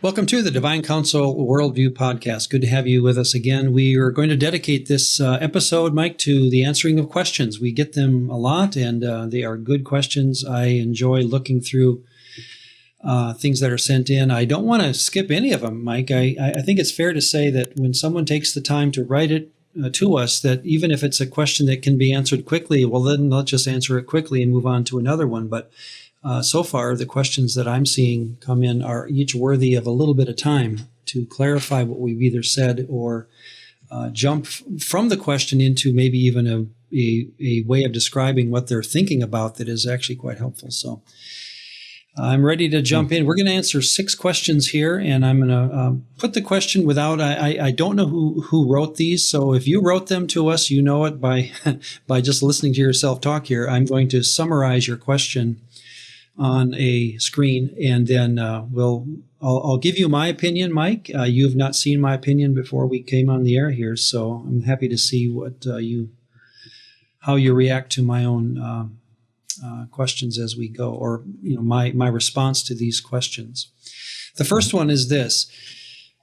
Welcome to the Divine Counsel Worldview Podcast. Good to have you with us again. We are going to dedicate this episode, Mike, to the answering of questions. We get them a lot, and they are good questions. I enjoy looking through things that are sent in. I don't want to skip any of them, Mike. I think it's fair to say that when someone takes the time to write it to us, that even if it's a question that can be answered quickly, well, then let's just answer it quickly and move on to another one. But so far, the questions that I'm seeing come in are each worthy of a little bit of time to clarify what we've either said or jump from the question into maybe even a way of describing what they're thinking about that is actually quite helpful. So I'm ready to jump in. We're going to answer 6 questions here, and I'm going to put the question without, I don't know who wrote these, so if you wrote them to us, you know it by by just listening to yourself talk here. I'm going to summarize your question on a screen, and then I'll give you my opinion, Mike. You've not seen my opinion before we came on the air here, so I'm happy to see what how you react to my own questions as we go, or my response to these questions. The first one is this.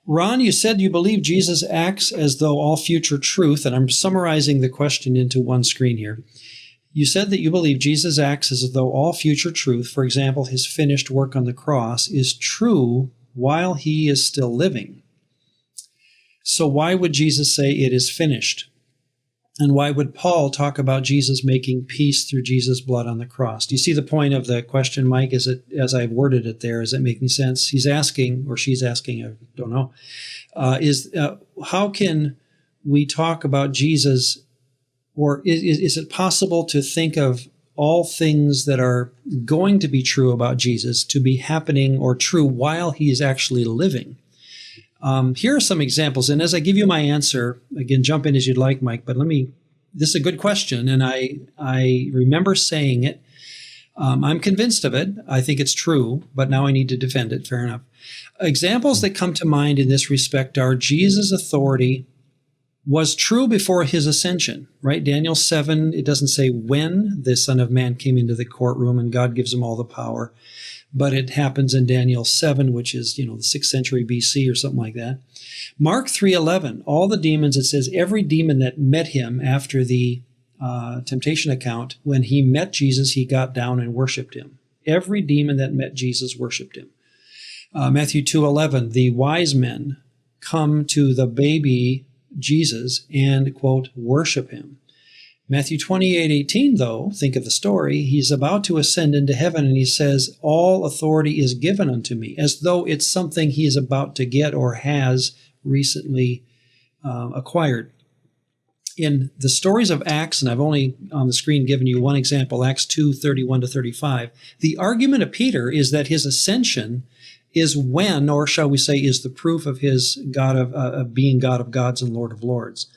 Ron, you said you believe Jesus acts as though all future truth, and I'm summarizing the question into one screen here. You said that you believe Jesus acts as though all future truth, for example, his finished work on the cross, is true while he is still living. So why would Jesus say it is finished? And why would Paul talk about Jesus making peace through Jesus' blood on the cross? Do you see the point of the question, Mike? As I've worded it there, is it making sense? He's asking, or she's asking, I don't know, how can we talk about Jesus? Or is it possible to think of all things that are going to be true about Jesus to be happening or true while he is actually living? Here are some examples. And as I give you my answer, again, jump in as you'd like, Mike, but this is a good question, and I remember saying it. I'm convinced of it. I think it's true, but now I need to defend it. Fair enough. Examples that come to mind in this respect are Jesus' authority was true before his ascension, right? Daniel 7, it doesn't say when the Son of Man came into the courtroom and God gives him all the power, but it happens in Daniel 7, which is, the 6th century BC or something like that. Mark 3:11, all the demons, it says every demon that met him after the temptation account, when he met Jesus, he got down and worshiped him. Every demon that met Jesus worshiped him. Matthew 2:11, the wise men come to the baby Jesus and, quote, worship him. Matthew 28:18, though, think of the story, he's about to ascend into heaven and he says, all authority is given unto me, as though it's something he is about to get or has recently acquired. In the stories of Acts, and I've only on the screen given you one example, Acts 2:31-35, the argument of Peter is that his ascension is when, or shall we say, is the proof of his God of being God of gods and Lord of lords.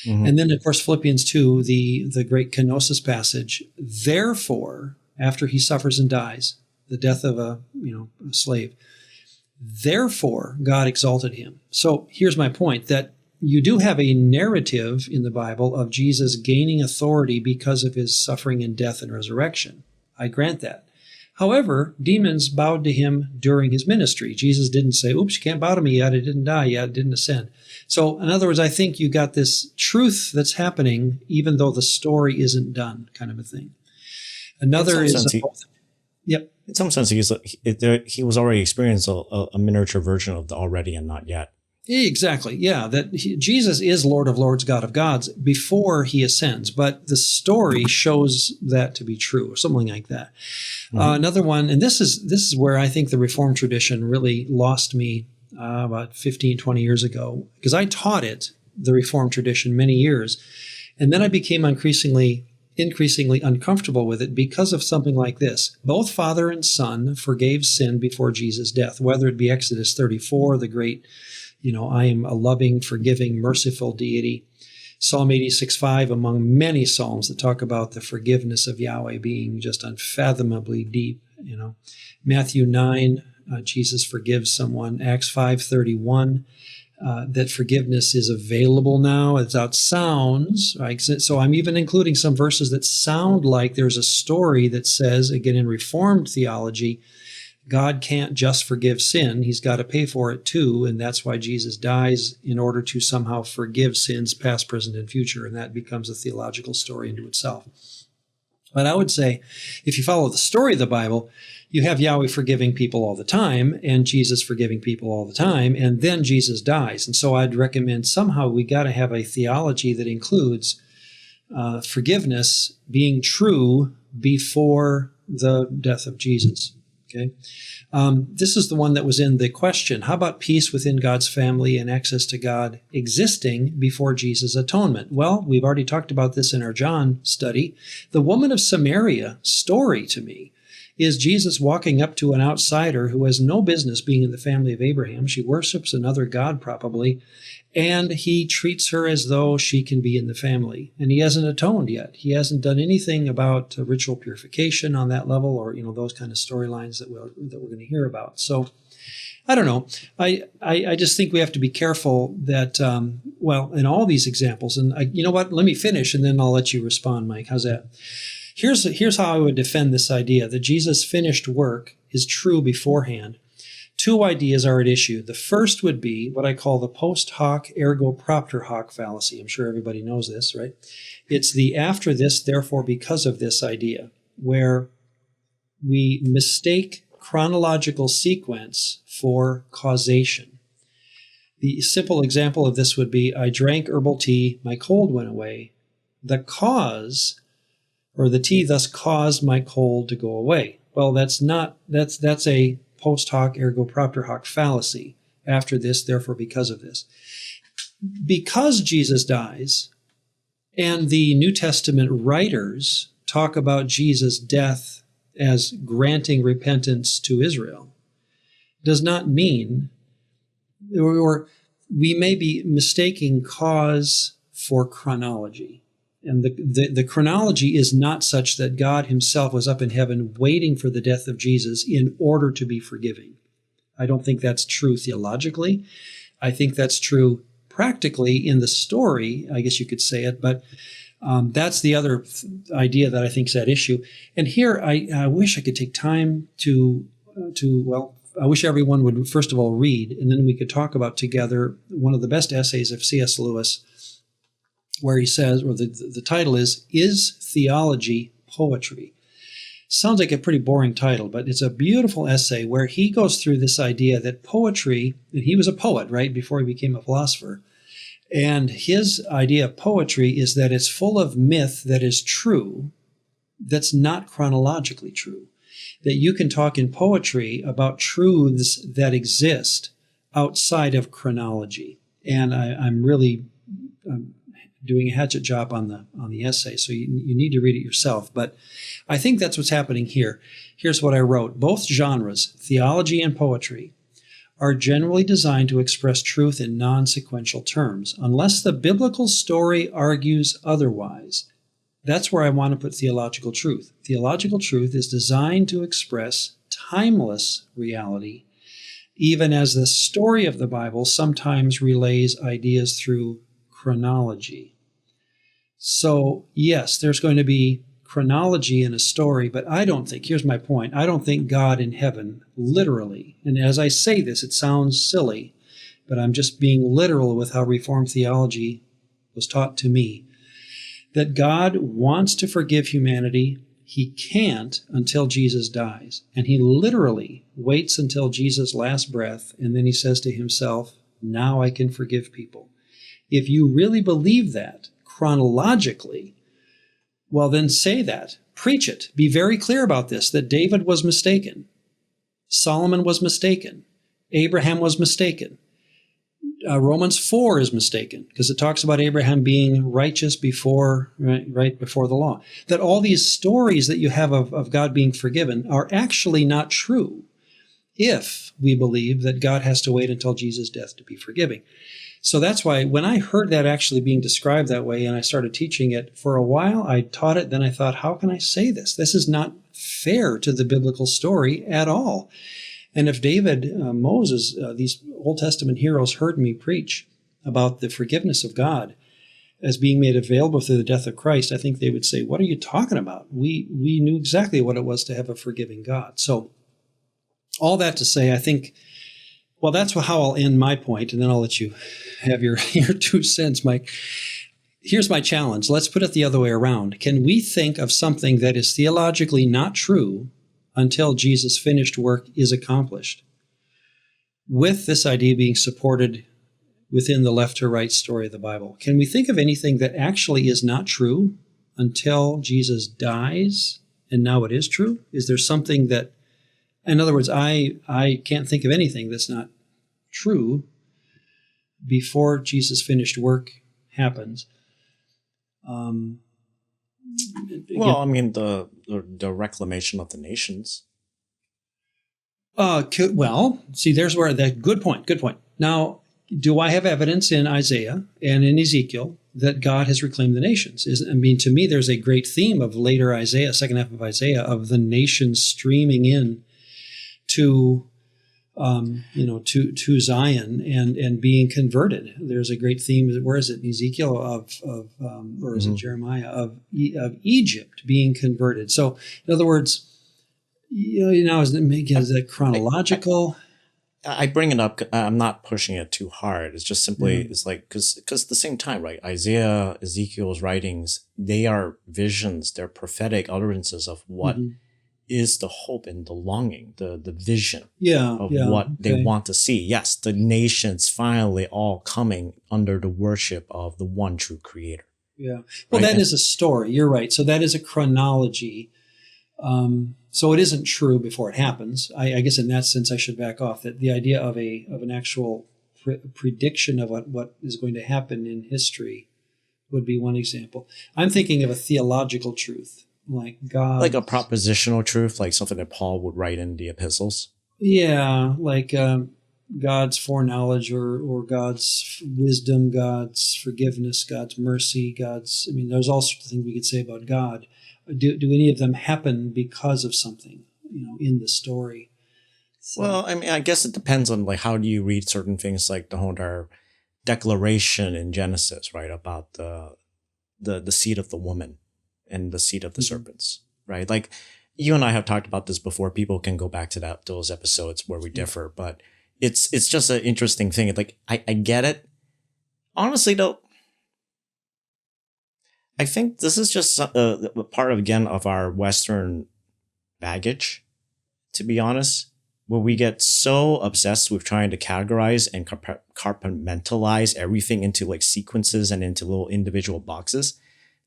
Mm-hmm. And then, of course, Philippians 2, the great kenosis passage. Therefore, after he suffers and dies, the death of a slave, therefore God exalted him. So here's my point, that you do have a narrative in the Bible of Jesus gaining authority because of his suffering and death and resurrection. I grant that. However, demons bowed to him during his ministry. Jesus didn't say, oops, you can't bow to me yet. It didn't die yet. It didn't ascend. So, in other words, I think you got this truth that's happening even though the story isn't done, kind of a thing. Another is... Yep. In some sense, he was already experienced a miniature version of the already and not yet. Exactly. Yeah. Jesus is Lord of Lords, God of Gods before he ascends, but the story shows that to be true, or something like that. Mm-hmm. Another one, and this is where I think the Reformed tradition really lost me about 15, 20 years ago, because I taught it, the Reformed tradition, many years, and then I became increasingly uncomfortable with it because of something like this. Both Father and Son forgave sin before Jesus' death, whether it be Exodus 34, the great I am a loving, forgiving, merciful deity. Psalm 86:5, among many psalms that talk about the forgiveness of Yahweh being just unfathomably deep. Matthew 9, Jesus forgives someone. Acts 5:31, that forgiveness is available now. It's how it sounds. Right? So I'm even including some verses that sound like there's a story that says, again in Reformed theology, God can't just forgive sin. He's got to pay for it too. And that's why Jesus dies, in order to somehow forgive sins past, present, and future. And that becomes a theological story into itself. But I would say, if you follow the story of the Bible, you have Yahweh forgiving people all the time and Jesus forgiving people all the time, and then Jesus dies. And so I'd recommend somehow we got to have a theology that includes forgiveness being true before the death of Jesus. Okay, this is the one that was in the question. How about peace within God's family and access to God existing before Jesus' atonement? Well, we've already talked about this in our John study. The woman of Samaria story to me is Jesus walking up to an outsider who has no business being in the family of Abraham. She worships another god probably, and he treats her as though she can be in the family. And he hasn't atoned yet. He hasn't done anything about ritual purification on that level, or those kind of storylines that we're going to hear about. So I don't know. I just think we have to be careful that, in all these examples, and you know what? Let me finish, and then I'll let you respond, Mike. How's that? Here's how I would defend this idea that Jesus' finished work is true beforehand. Two ideas are at issue. The first would be what I call the post hoc ergo propter hoc fallacy. I'm sure everybody knows this, right? It's the after this, therefore because of this idea, where we mistake chronological sequence for causation. The simple example of this would be, I drank herbal tea, my cold went away. The cause, or the tea thus caused my cold to go away. Well, that's a post hoc ergo propter hoc fallacy. After this, therefore because of this. Because Jesus dies, and the New Testament writers talk about Jesus' death as granting repentance to Israel, does not mean, or we may be mistaking cause for chronology. And the chronology is not such that God himself was up in heaven waiting for the death of Jesus in order to be forgiving. I don't think that's true theologically. I think that's true practically in the story, I guess you could say it, but that's the other idea that I think is at issue. And here, I wish I could take time I wish everyone would first of all read, and then we could talk about together one of the best essays of C.S. Lewis, where he says, or the title is Theology Poetry? Sounds like a pretty boring title, but it's a beautiful essay where he goes through this idea that poetry, and he was a poet, right, before he became a philosopher, and his idea of poetry is that it's full of myth that is true, that's not chronologically true. That you can talk in poetry about truths that exist outside of chronology. And I'm really doing a hatchet job on the essay, so you need to read it yourself. But I think that's what's happening here. Here's what I wrote. Both genres, theology and poetry, are generally designed to express truth in non-sequential terms, unless the biblical story argues otherwise. That's where I want to put theological truth. Theological truth is designed to express timeless reality, even as the story of the Bible sometimes relays ideas through chronology. So, yes, there's going to be chronology in a story, but I don't think, here's my point, I don't think God in heaven literally, and as I say this, it sounds silly, but I'm just being literal with how Reformed theology was taught to me, that God wants to forgive humanity. He can't until Jesus dies. And he literally waits until Jesus' last breath, and then he says to himself, now I can forgive people. If you really believe that chronologically, well, then say that. Preach it. Be very clear about this, that David was mistaken. Solomon was mistaken. Abraham was mistaken. Romans 4 is mistaken because it talks about Abraham being righteous before the law. That all these stories that you have of God being forgiven are actually not true if we believe that God has to wait until Jesus' death to be forgiving. So that's why when I heard that actually being described that way and I started teaching it, for a while I taught it, then I thought, how can I say this? This is not fair to the biblical story at all. And if David, Moses, these Old Testament heroes heard me preach about the forgiveness of God as being made available through the death of Christ, I think they would say, what are you talking about? We knew exactly what it was to have a forgiving God. So all that to say, I think, well, that's how I'll end my point, and then I'll let you have your 2 cents, Mike. Here's my challenge. Let's put it the other way around. Can we think of something that is theologically not true until Jesus' finished work is accomplished? With this idea being supported within the left to right story of the Bible, can we think of anything that actually is not true until Jesus dies and now it is true? Is there something that, in other words, I can't think of anything that's not true before Jesus' finished work happens. Well, I mean, the reclamation of the nations. Well, see, there's where that good point. Now, do I have evidence in Isaiah and in Ezekiel that God has reclaimed the nations? To me, there's a great theme of later Isaiah, second half of Isaiah, of the nations streaming in to Zion and being converted. There's a great theme. Where is it? In Ezekiel or is it Jeremiah of Egypt being converted? So, in other words, is that chronological? I bring it up. I'm not pushing it too hard. It's just simply it's like because at the same time, right? Isaiah, Ezekiel's writings, they are visions. They're prophetic utterances of what. Is the hope and the longing, the vision of what they want to see. Yes, the nations finally all coming under the worship of the one true creator. Yeah. Well, right? That is a story. You're right. So that is a chronology. So it isn't true before it happens. I guess in that sense, I should back off that the idea of an actual prediction of what is going to happen in history would be one example. I'm thinking of a theological truth. Like God, like a propositional truth, like something that Paul would write in the epistles. Yeah, like God's foreknowledge or God's wisdom, God's forgiveness, God's mercy, there's all sorts of things we could say about God. Do any of them happen because of something, in the story? So. Well, I guess it depends on like how do you read certain things, like the whole entire declaration in Genesis, right, about the seed of the woman. And the seed of the serpents, right? Like you and I have talked about this before. People can go back to those episodes where we differ, but it's just an interesting thing. Like I get it. Honestly, though, I think this is just a part of our Western baggage, to be honest, where we get so obsessed with trying to categorize and compartmentalize everything into like sequences and into little individual boxes.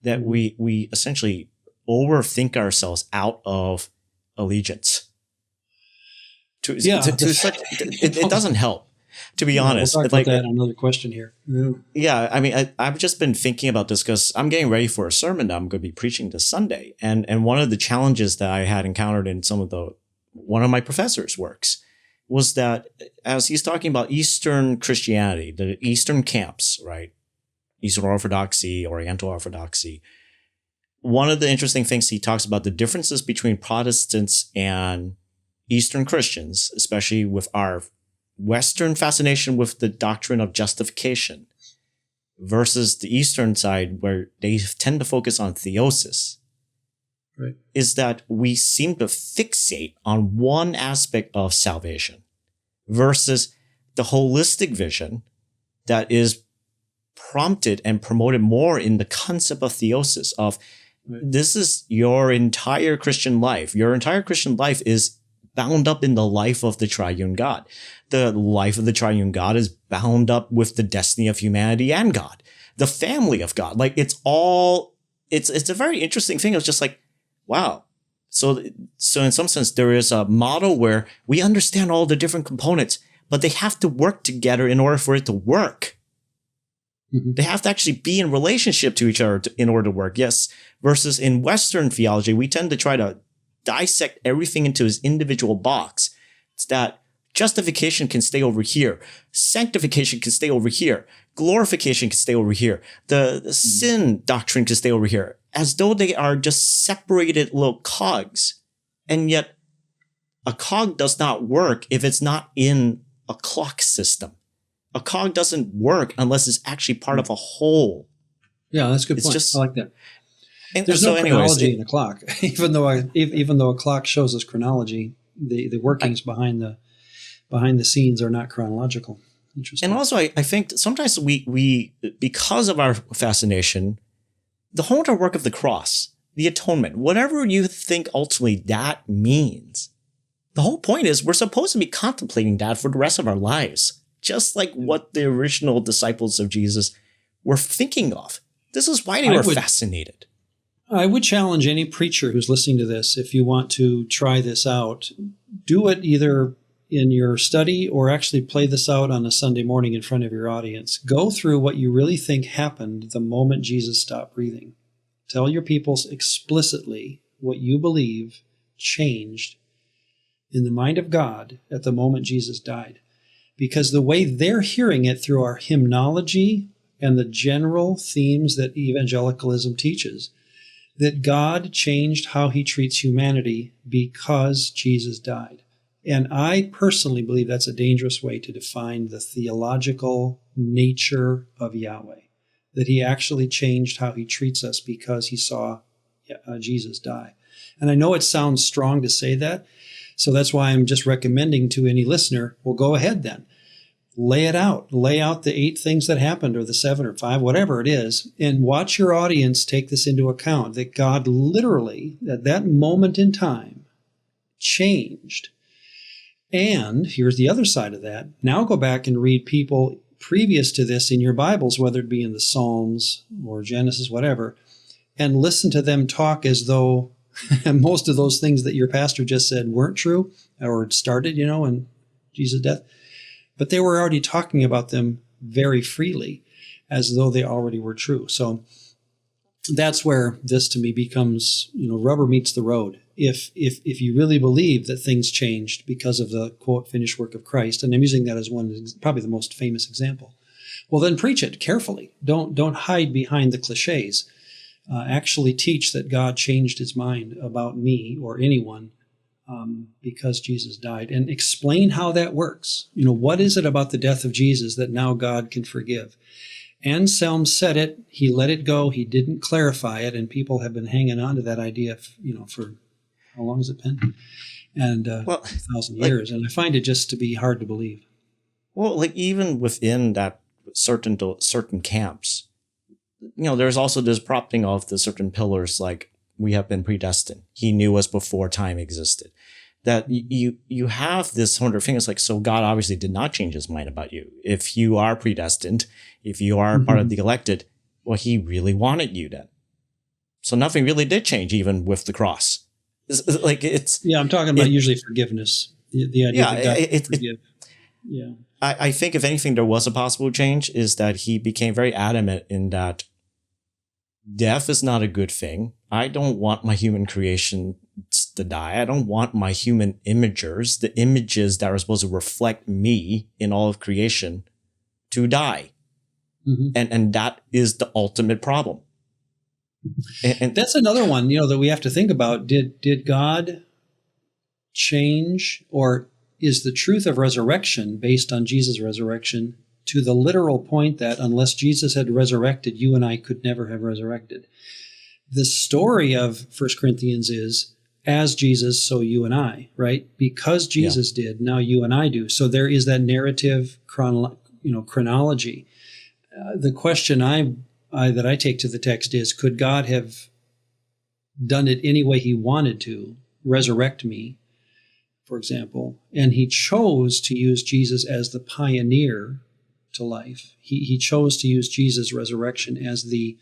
That we essentially overthink ourselves out of allegiance. It doesn't help, to be honest. We'll talk about that on another question here. Yeah, I've just been thinking about this because I'm getting ready for a sermon that I'm going to be preaching this Sunday, and one of the challenges that I had encountered in one of my professors' works was that as he's talking about Eastern Christianity, the Eastern camps, right? Eastern Orthodoxy, Oriental Orthodoxy. One of the interesting things he talks about the differences between Protestants and Eastern Christians, especially with our Western fascination with the doctrine of justification versus the Eastern side where they tend to focus on theosis, right, is that we seem to fixate on one aspect of salvation versus the holistic vision that is prompted and promoted more in the concept of theosis of this is your entire Christian life. Your entire Christian life is bound up in the life of the triune God. The life of the triune God is bound up with the destiny of humanity and God, the family of God. Like it's a very interesting thing. It's just like, wow. So in some sense, there is a model where we understand all the different components, but they have to work together in order for it to work. Mm-hmm. They have to actually be in relationship to each other in order to work. Yes. Versus in Western theology, we tend to try to dissect everything into its individual box. It's that justification can stay over here. Sanctification can stay over here. Glorification can stay over here. The sin doctrine can stay over here. As though they are just separated little cogs. And yet a cog does not work if it's not in a clock system. A cog doesn't work unless it's actually part of a whole. Yeah, that's a good point. I like that. There's no chronology in a clock, even though a clock shows us chronology. the workings behind the scenes are not chronological. Interesting. And also, I think sometimes we, because of our fascination, the whole entire work of the cross, the atonement, whatever you think ultimately that means, the whole point is we're supposed to be contemplating that for the rest of our lives, just like what the original disciples of Jesus were thinking of. This is why they were fascinated. I would challenge any preacher who's listening to this, if you want to try this out, do it either in your study or actually play this out on a Sunday morning in front of your audience. Go through what you really think happened the moment Jesus stopped breathing. Tell your people explicitly what you believe changed in the mind of God at the moment Jesus died. Because the way they're hearing it through our hymnology and the general themes that evangelicalism teaches, that God changed how he treats humanity because Jesus died. And I personally believe that's a dangerous way to define the theological nature of Yahweh, that he actually changed how he treats us because he saw Jesus die. And I know it sounds strong to say that, so that's why I'm just recommending to any listener, well, go ahead then. Lay it out. Lay out the 8 things that happened, or the 7 or 5, whatever it is, and watch your audience take this into account, that God literally, at that moment in time, changed. And here's the other side of that. Now go back and read people previous to this in your Bibles, whether it be in the Psalms or Genesis, whatever, and listen to them talk as though most of those things that your pastor just said weren't true or started, in Jesus' death. But they were already talking about them very freely as though they already were true. So that's where this to me becomes, rubber meets the road. If you really believe that things changed because of the, quote, finished work of Christ, and I'm using that as one, probably the most famous example, well, then preach it carefully. Don't hide behind the cliches. Actually teach that God changed his mind about me or anyone because Jesus died, and explain how that works. What is it about the death of Jesus that now God can forgive? Anselm said it, he let it go, he didn't clarify it, and people have been hanging on to that idea, for how long has it been? And 1,000 years, and I find it just to be hard to believe. Well, even within that certain camps, there's also this prompting of the certain pillars, like we have been predestined. He knew us before time existed. That you have this sort of thing. It's like, so God obviously did not change his mind about you. If you are predestined, if you are part of the elected, well, he really wanted you then. So nothing really did change, even with the cross. I'm talking about usually forgiveness. The idea that God can forgive. I think if anything, there was a possible change is that he became very adamant in that death is not a good thing. I don't want my human creation to die. I don't want my human imagers, the images that are supposed to reflect me in all of creation, to die. And that is the ultimate problem. And that's another one, that we have to think about. Did God change, or is the truth of resurrection based on Jesus' resurrection to the literal point that unless Jesus had resurrected, you and I could never have resurrected? The story of 1 Corinthians is, as Jesus, so you and I, right? Because Jesus did, now you and I do. So there is that narrative chronology. The question that I take to the text is, could God have done it any way he wanted to, resurrect me, for example, and he chose to use Jesus as the pioneer to life. He chose to use Jesus' resurrection as the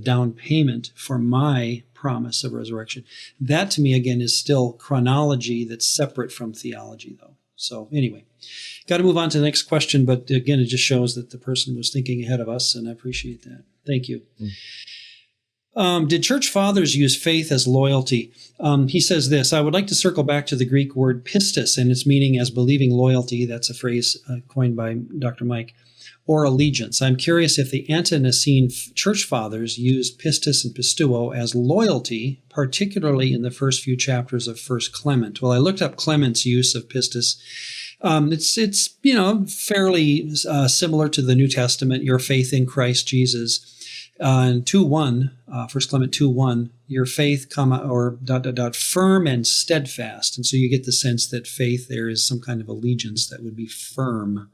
down payment for my promise of resurrection. That to me, again, is still chronology that's separate from theology, though. So anyway, got to move on to the next question, but again, it just shows that the person was thinking ahead of us, and I appreciate that. Thank you. Did church fathers use faith as loyalty? He says this: I would like to circle back to the Greek word pistis and its meaning as believing loyalty. That's a phrase coined by Dr. Mike. Or allegiance. I'm curious if the ante-Nicene church fathers used pistis and pistuo as loyalty, particularly in the first few chapters of 1 Clement. Well, I looked up Clement's use of pistis. It's fairly similar to the New Testament, your faith in Christ Jesus. In 2:1, 1 Clement 2:1, your faith, firm and steadfast. And so you get the sense that faith, there is some kind of allegiance that would be firm.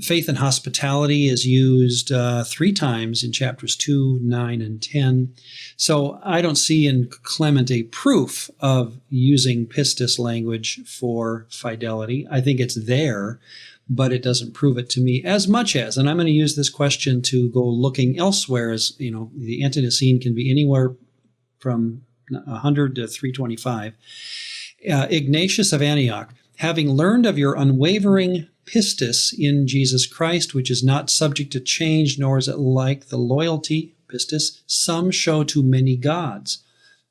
Faith and hospitality is used 3 times in chapters 2, 9, and 10. So I don't see in Clement a proof of using pistis language for fidelity. I think it's there, but it doesn't prove it to me as much as, and I'm going to use this question to go looking elsewhere, as you know, the Ante-Nicene can be anywhere from 100 to 325. Ignatius of Antioch, having learned of your unwavering pistis in Jesus Christ, which is not subject to change, nor is it like the loyalty, pistis, some show to many gods.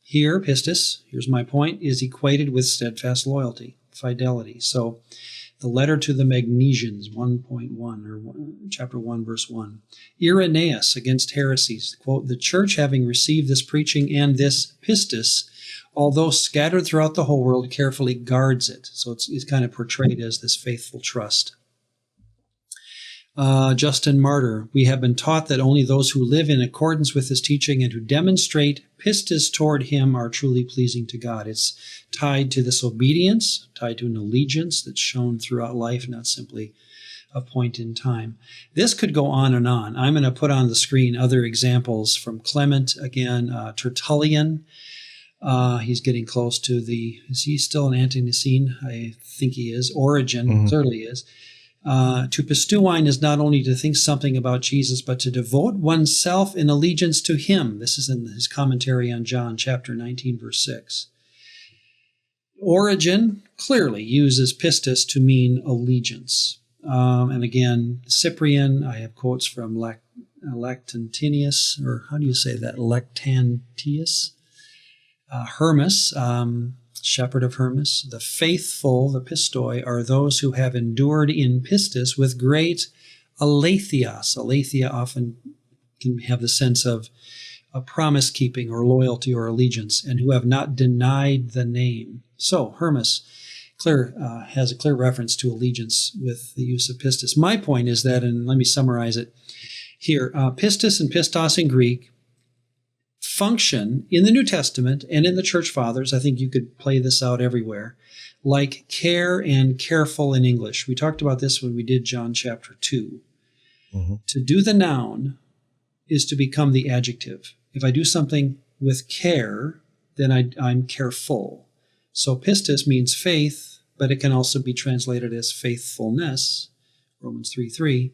Here, pistis, here's my point, is equated with steadfast loyalty, fidelity. So the letter to the Magnesians, 1.1, or chapter 1, verse 1. Irenaeus against heresies, quote, the church having received this preaching and this pistis, although scattered throughout the whole world, carefully guards it. So it's kind of portrayed as this faithful trust. Justin Martyr, we have been taught that only those who live in accordance with his teaching and who demonstrate pistis toward him are truly pleasing to God. It's tied to this obedience, tied to an allegiance that's shown throughout life, not simply a point in time. This could go on and on. I'm going to put on the screen other examples from Clement, again, Tertullian. He's getting close to is he still an Ante-Nicene? I think he is. Origen clearly is. To pistuine is not only to think something about Jesus, but to devote oneself in allegiance to him. This is in his commentary on John chapter 19, verse 6. Origen clearly uses pistis to mean allegiance. And again, Cyprian, I have quotes from Lactantius, or how do you say that? Lactantius. Hermas, shepherd of Hermas. The faithful, the pistoi, are those who have endured in pistis with great aletheos. Aletheia often can have the sense of a promise-keeping or loyalty or allegiance, and who have not denied the name. So Hermas has a clear reference to allegiance with the use of pistis. My point is that, and let me summarize it here, pistis and pistos in Greek function in the New Testament and in the Church Fathers. I think you could play this out everywhere, like care and careful in English. We talked about this when we did John chapter 2. Mm-hmm. To do the noun is to become the adjective. If I do something with care, then I'm careful. So pistis means faith, but it can also be translated as faithfulness, Romans 3:3.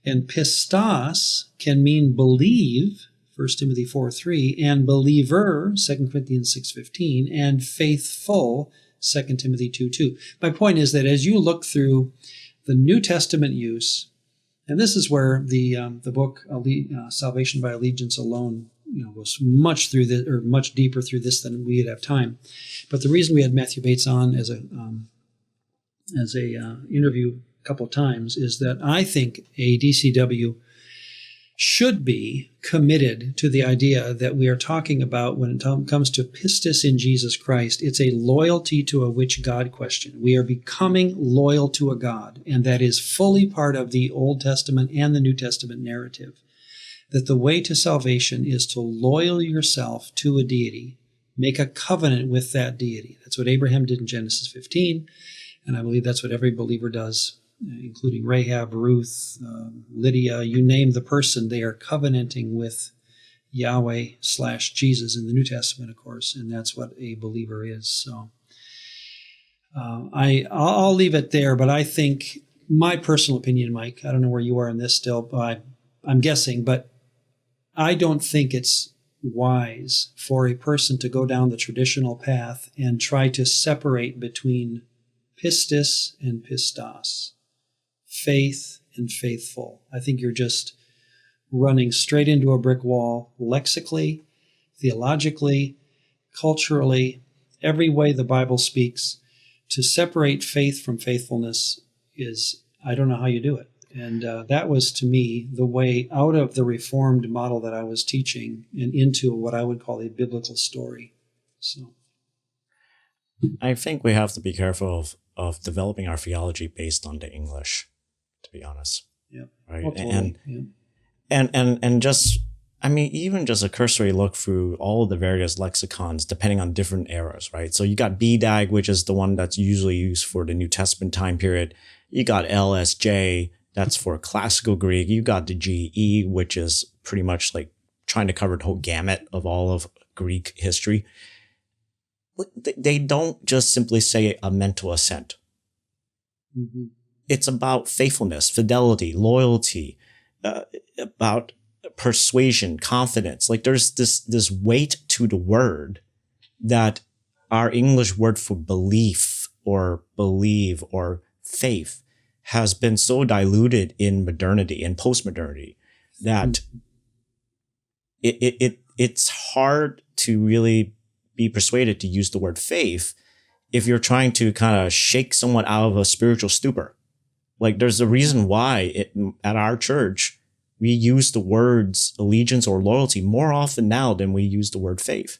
And pistos can mean believe, 1 Timothy 4:3, and believer, 2 Corinthians 6:15, and faithful, 2 Timothy 2:2. My point is that as you look through the New Testament use, and this is where the book Salvation by Allegiance Alone, goes much through this, or much deeper through this than we'd have time. But the reason we had Matthew Bates on as a interview a couple of times is that I think a DCW should be committed to the idea that we are talking about when it comes to pistis in Jesus Christ. It's a loyalty to a which God question. We are becoming loyal to a God, and that is fully part of the Old Testament and the New Testament narrative. That the way to salvation is to loyal yourself to a deity, make a covenant with that deity. That's what Abraham did in Genesis 15, and I believe that's what every believer does, including Rahab, Ruth, Lydia, you name the person, they are covenanting with Yahweh/Jesus in the New Testament, of course, and that's what a believer is. So I'll leave it there, but I think, my personal opinion, Mike, I don't know where you are on this still, but I'm guessing, but I don't think it's wise for a person to go down the traditional path and try to separate between pistis and pistos, faith and faithful. I think you're just running straight into a brick wall, lexically, theologically, culturally, every way the Bible speaks. To separate faith from faithfulness is, I don't know how you do it. And that was, to me, the way out of the Reformed model that I was teaching and into what I would call a biblical story. So, I think we have to be careful of developing our theology based on the English, to be honest. Yeah. Right. Well, totally. And just, I mean, even just a cursory look through all the various lexicons, depending on different eras, right? So you got BDAG, which is the one that's usually used for the New Testament time period. You got LSJ, that's for classical Greek. You got the GE, which is pretty much like trying to cover the whole gamut of all of Greek history. They don't just simply say a mental assent. Mm-hmm. It's about faithfulness, fidelity, loyalty, about persuasion, confidence. Like there's this weight to the word that our English word for belief or believe or faith has been so diluted in modernity and postmodernity that it's hard to really be persuaded to use the word faith if you're trying to kind of shake someone out of a spiritual stupor. Like there's a reason why at our church, we use the words allegiance or loyalty more often now than we use the word faith.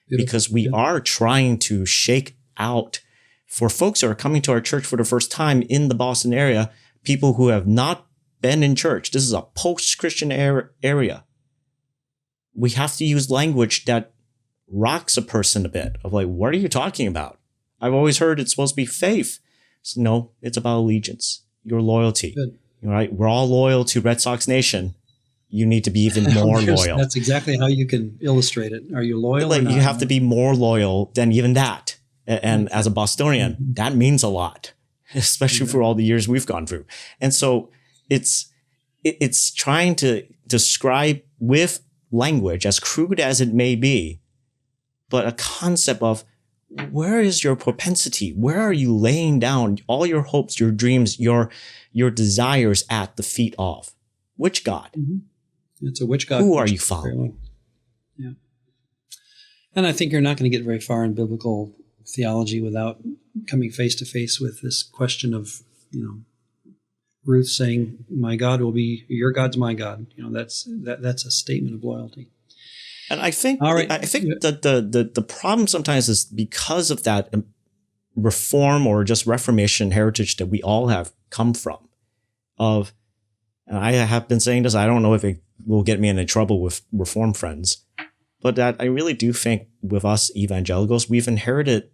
Beautiful. Because we are trying to shake out, for folks who are coming to our church for the first time in the Boston area, people who have not been in church. This is a post-Christian area. We have to use language that rocks a person a bit of like, what are you talking about? I've always heard it's supposed to be faith. So no, it's about allegiance, your loyalty. Good. Right? We're all loyal to Red Sox Nation. You need to be even more loyal. That's exactly how you can illustrate it. Are you loyal? Like, you have to be more loyal than even that. And as a Bostonian, that means a lot, especially for all the years we've gone through. And so it's trying to describe with language, as crude as it may be, but a concept of where is your propensity? Where are you laying down all your hopes, your dreams, your desires at the feet of? Which God? Mm-hmm. It's a which God. Who are you following? Yeah. And I think you're not going to get very far in biblical theology without coming face to face with this question of, Ruth saying, "My God will be your God's my God." That's a statement of loyalty. And I think that the problem sometimes is because of that reform or just Reformation heritage that we all have come from. And I have been saying this, I don't know if it will get me into trouble with Reform friends, but that I really do think with us evangelicals, we've inherited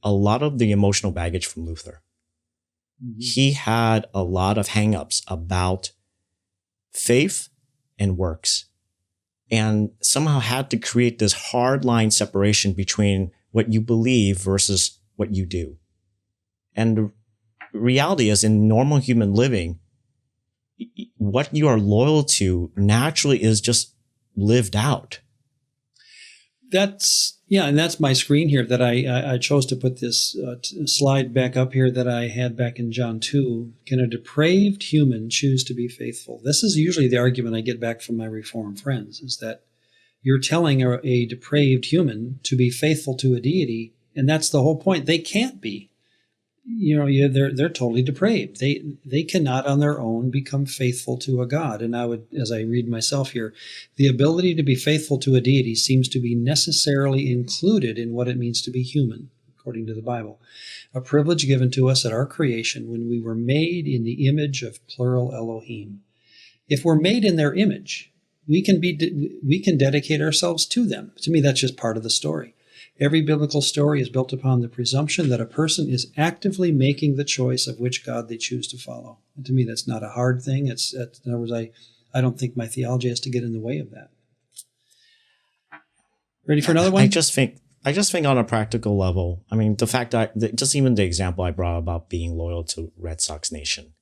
a lot of the emotional baggage from Luther. Mm-hmm. He had a lot of hangups about faith and works, and somehow had to create this hard line separation between what you believe versus what you do. And the reality is, in normal human living, what you are loyal to naturally is just lived out. And that's my screen here that I chose to put this slide back up here that I had back in John 2. Can a depraved human choose to be faithful? This is usually the argument I get back from my Reformed friends, is that you're telling a depraved human to be faithful to a deity, and that's the whole point. They can't be. They're totally depraved. They cannot on their own become faithful to a God. And I would, as I read myself here, the ability to be faithful to a deity seems to be necessarily included in what it means to be human, according to the Bible. A privilege given to us at our creation when we were made in the image of plural Elohim. If we're made in their image, we can dedicate ourselves to them. To me, that's just part of the story. Every biblical story is built upon the presumption that a person is actively making the choice of which God they choose to follow. And to me, that's not a hard thing. In other words, I don't think my theology has to get in the way of that. Ready for another one? I just think on a practical level, I mean, the fact that just even the example I brought about being loyal to Red Sox Nation,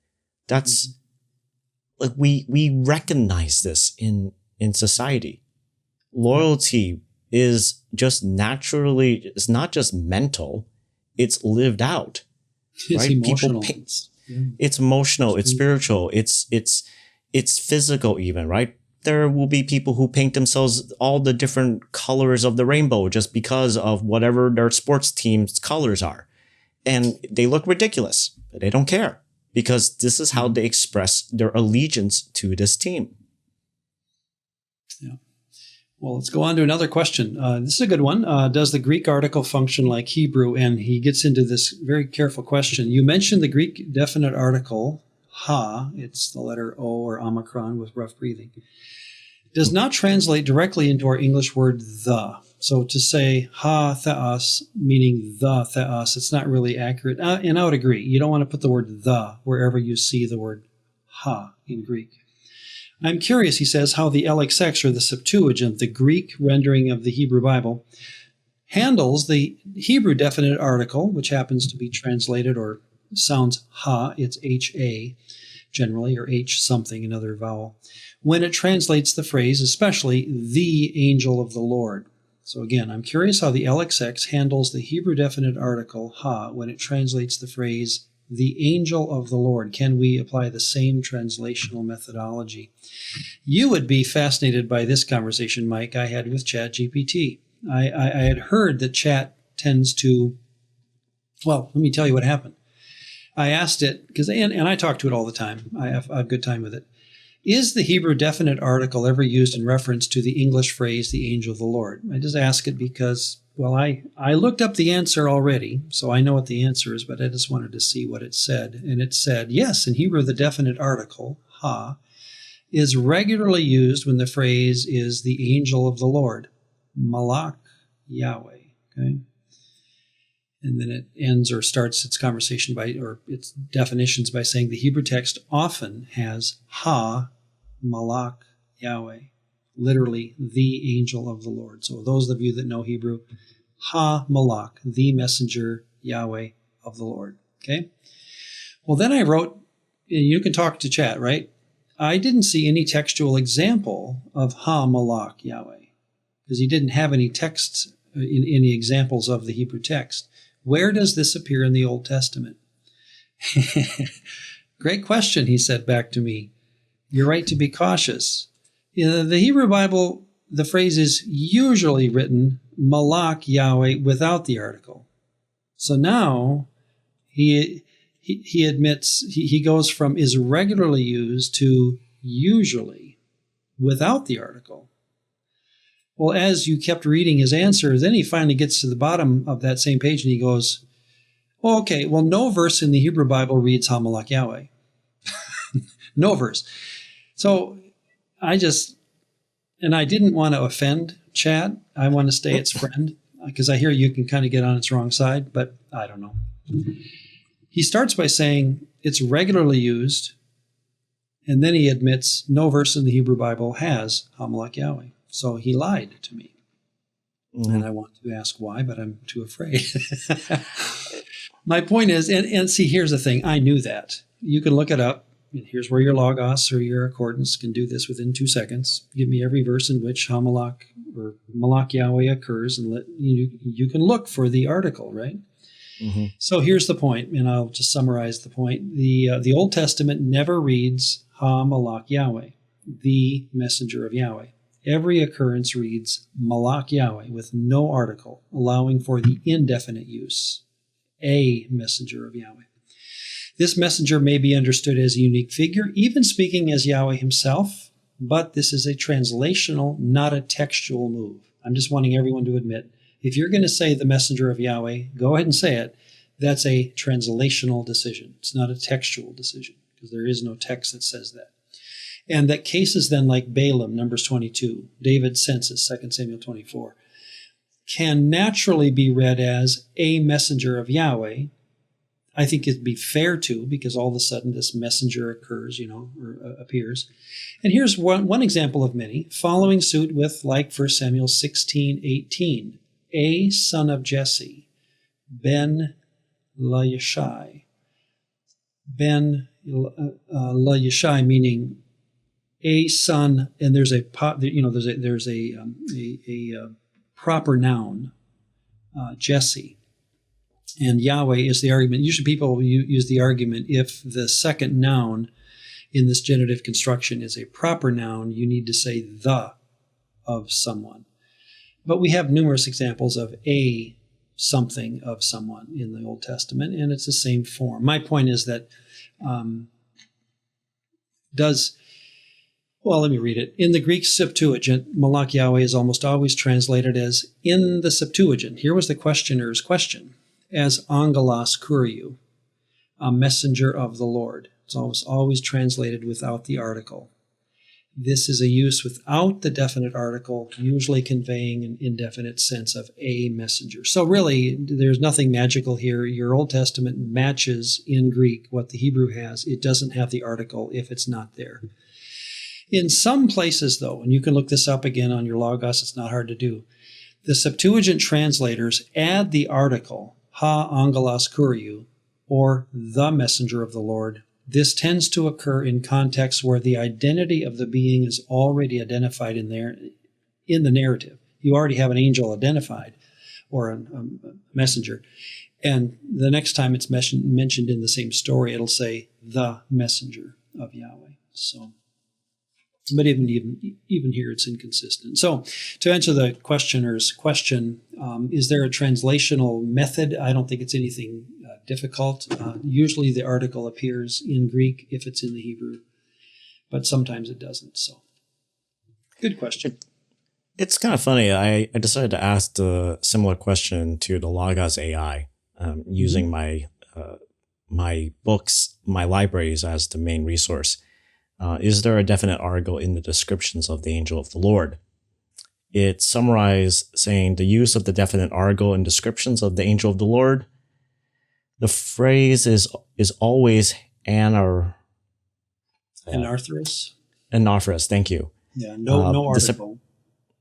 that's like we recognize this in society. Loyalty is just naturally, it's not just mental, it's lived out. It's right? emotional. It's emotional, it's spiritual, it's physical even, right? There will be people who paint themselves all the different colors of the rainbow just because of whatever their sports team's colors are. And they look ridiculous, but they don't care because this is how they express their allegiance to this team. Yeah. Well, let's go on to another question. This is a good one. Does the Greek article function like Hebrew? And he gets into this very careful question. You mentioned the Greek definite article, ha, it's the letter O or omicron with rough breathing, does not translate directly into our English word the. So to say ha theos, meaning the theos, it's not really accurate. And I would agree. You don't want to put the word the wherever you see the word ha in Greek. I'm curious, he says, how the LXX, or the Septuagint, the Greek rendering of the Hebrew Bible, handles the Hebrew definite article, which happens to be translated or sounds ha, it's H-A generally, or H something, another vowel, when it translates the phrase, especially the angel of the Lord. So again, I'm curious how the LXX handles the Hebrew definite article ha when it translates the phrase the angel of the Lord. Can we apply the same translational methodology? You would be fascinated by this conversation, Mike, I had with ChatGPT. I had heard that Chat tends to, well, let me tell you what happened. I asked it, and I talk to it all the time. I have a good time with it. Is the Hebrew definite article ever used in reference to the English phrase, the angel of the Lord? I just ask it because, well, I looked up the answer already, so I know what the answer is, but I just wanted to see what it said. And it said, yes, in Hebrew, the definite article, ha, is regularly used when the phrase is the angel of the Lord, malach, Yahweh, okay? And then it ends or starts its conversation by, or its definitions by saying the Hebrew text often has ha, malach, Yahweh, literally the angel of the Lord. So those of you that know Hebrew, ha, malach, the messenger, Yahweh of the Lord. Okay? Well, then I wrote, you can talk to Chat, right? I didn't see any textual example of ha, malach, Yahweh, because he didn't have any texts, any examples of the Hebrew text. Where does this appear in the Old Testament? Great question, he said back to me. You're right to be cautious. In the Hebrew Bible, the phrase is usually written malach Yahweh without the article. So now he admits, he goes from is regularly used to usually without the article. Well, as you kept reading his answer, then he finally gets to the bottom of that same page and he goes, oh, okay, well, no verse in the Hebrew Bible reads ha malach Yahweh. No verse. So I didn't want to offend Chat. I want to stay its friend because I hear you can kind of get on its wrong side, but I don't know. He starts by saying it's regularly used, and then he admits no verse in the Hebrew Bible has ha malach Yahweh. So he lied to me. And I want to ask why, but I'm too afraid. My point is, and see, here's the thing. I knew that. You can look it up. Here's where your Logos or your Accordance can do this within 2 seconds. Give me every verse in which ha malach or malach Yahweh occurs, and you can look for the article, right? Mm-hmm. So here's the point, and I'll just summarize the point. The Old Testament never reads ha malach Yahweh, the messenger of Yahweh. Every occurrence reads malach Yahweh with no article, allowing for the indefinite use, a messenger of Yahweh. This messenger may be understood as a unique figure, even speaking as Yahweh himself, but this is a translational, not a textual move. I'm just wanting everyone to admit, if you're going to say the messenger of Yahweh, go ahead and say it. That's a translational decision. It's not a textual decision, because there is no text that says that. And that cases then like Balaam, Numbers 22, David's census, 2 Samuel 24, can naturally be read as a messenger of Yahweh. I think it'd be fair to, because all of a sudden this messenger occurs, or appears. And here's one example of many, following suit with like 1 Samuel 16:18, a son of Jesse, Ben Layashai. Ben Layashai meaning a son, and there's a proper noun, Jesse, and Yahweh is the argument. Usually people use the argument if the second noun in this genitive construction is a proper noun, you need to say the of someone. But we have numerous examples of a something of someone in the Old Testament, and it's the same form. My point is that well, let me read it. In the Greek Septuagint, malach Yahweh is almost always translated as in the Septuagint. Here was the questioner's question, as angelos kuriou, a messenger of the Lord. It's always translated without the article. This is a use without the definite article, usually conveying an indefinite sense of a messenger. So really, there's nothing magical here. Your Old Testament matches in Greek what the Hebrew has. It doesn't have the article if it's not there. In some places, though, and you can look this up again on your Logos, it's not hard to do, the Septuagint translators add the article, ha angelos kuriou, or the messenger of the Lord. This tends to occur in contexts where the identity of the being is already identified in the narrative. You already have an angel identified, or a messenger. And the next time it's mentioned in the same story, it'll say the messenger of Yahweh. So, but even here, it's inconsistent. So, to answer the questioner's question, is there a translational method? I don't think it's anything difficult. Usually, the article appears in Greek if it's in the Hebrew, but sometimes it doesn't. So, good question. It's kind of funny. I decided to ask a similar question to the Logos AI, using my books, my libraries as the main resource. Is there a definite article in the descriptions of the angel of the Lord? It summarized saying the use of the definite article in descriptions of the angel of the Lord. The phrase is always anarthrous. Anarthrous, thank you. Yeah, no article.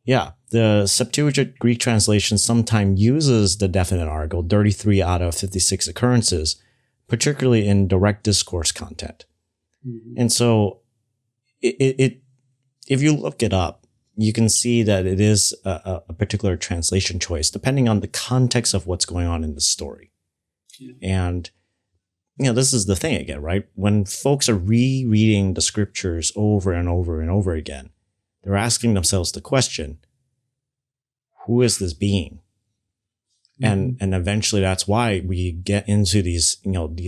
The Septuagint Greek translation sometimes uses the definite article 33 out of 56 occurrences, particularly in direct discourse content. Mm-hmm. And so if you look it up, you can see that it is a particular translation choice, depending on the context of what's going on in the story. Yeah. And, this is the thing again, right? When folks are rereading the scriptures over and over and over again, they're asking themselves the question, who is this being? Mm-hmm. And eventually that's why we get into these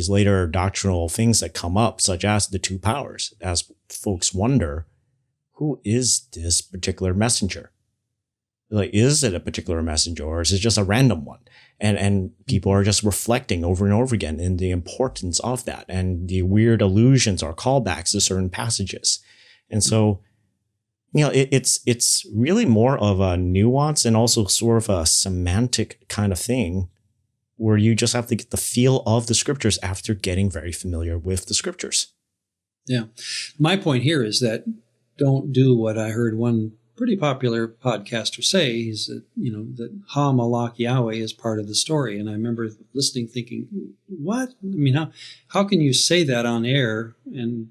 later doctrinal things that come up, such as the two powers, as folks wonder, who is this particular messenger? Like, is it a particular messenger, or is it just a random one? And people are just reflecting over and over again in the importance of that and the weird allusions or callbacks to certain passages. And so, it's really more of a nuance and also sort of a semantic kind of thing where you just have to get the feel of the scriptures after getting very familiar with the scriptures. Yeah. My point here is that don't do what I heard one pretty popular podcaster say, is that, that Ha Malach Yahweh is part of the story. And I remember listening thinking, what? I mean, how can you say that on air and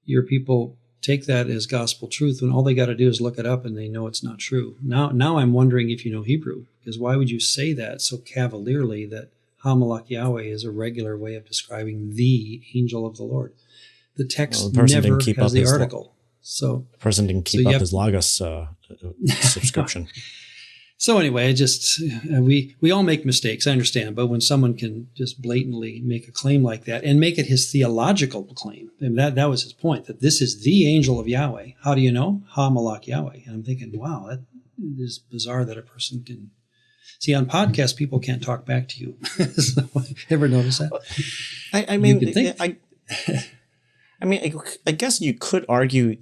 your people take that as gospel truth when all they got to do is look it up and they know it's not true? Now I'm wondering if you know Hebrew, because why would you say that so cavalierly, that Ha Malach Yahweh is a regular way of describing the angel of the Lord? The text never has the article. So the person didn't keep up his Logos subscription. So anyway, we all make mistakes, I understand, but when someone can just blatantly make a claim like that and make it his theological claim, and that was his point, that this is the angel of Yahweh. How do you know? Ha Malach Yahweh. And I'm thinking, wow, that is bizarre that a person can. See, on podcasts, people can't talk back to you. So, ever notice that? I guess you could argue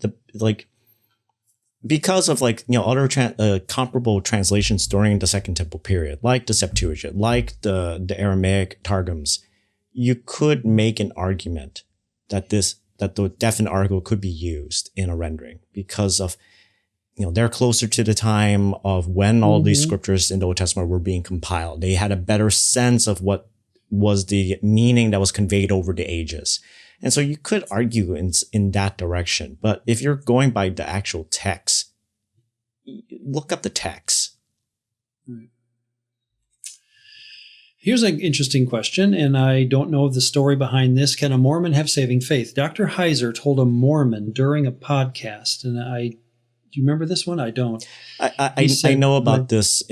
because of other comparable translations during the Second Temple period, like the Septuagint, like the Aramaic Targums, you could make an argument that the definite article could be used in a rendering because of they're closer to the time of when all these scriptures in the Old Testament were being compiled. They had a better sense of what was the meaning that was conveyed over the ages. And so you could argue in that direction. But if you're going by the actual text, look up the text. Right. Here's an interesting question, and I don't know the story behind this. Can a Mormon have saving faith? Dr. Heiser told a Mormon during a podcast, and do you remember this one? I don't. I know about this.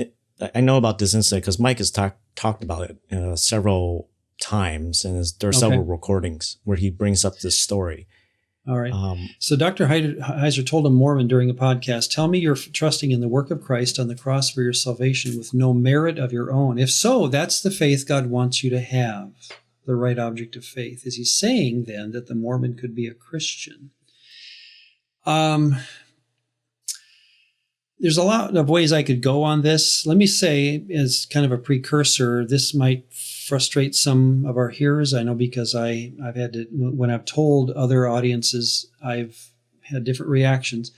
I know about this incident because Mike has talked about it several times, and there are several recordings where he brings up this story. All right. So Dr. Heiser told a Mormon during a podcast, tell me you're trusting in the work of Christ on the cross for your salvation with no merit of your own. If so, that's the faith God wants you to have. the right object of faith? Is he saying then that the Mormon could be a Christian? There's a lot of ways I could go on this. Let me say, as kind of a precursor, this might frustrate some of our hearers. I know because I've had to, when I've told other audiences, I've had different reactions.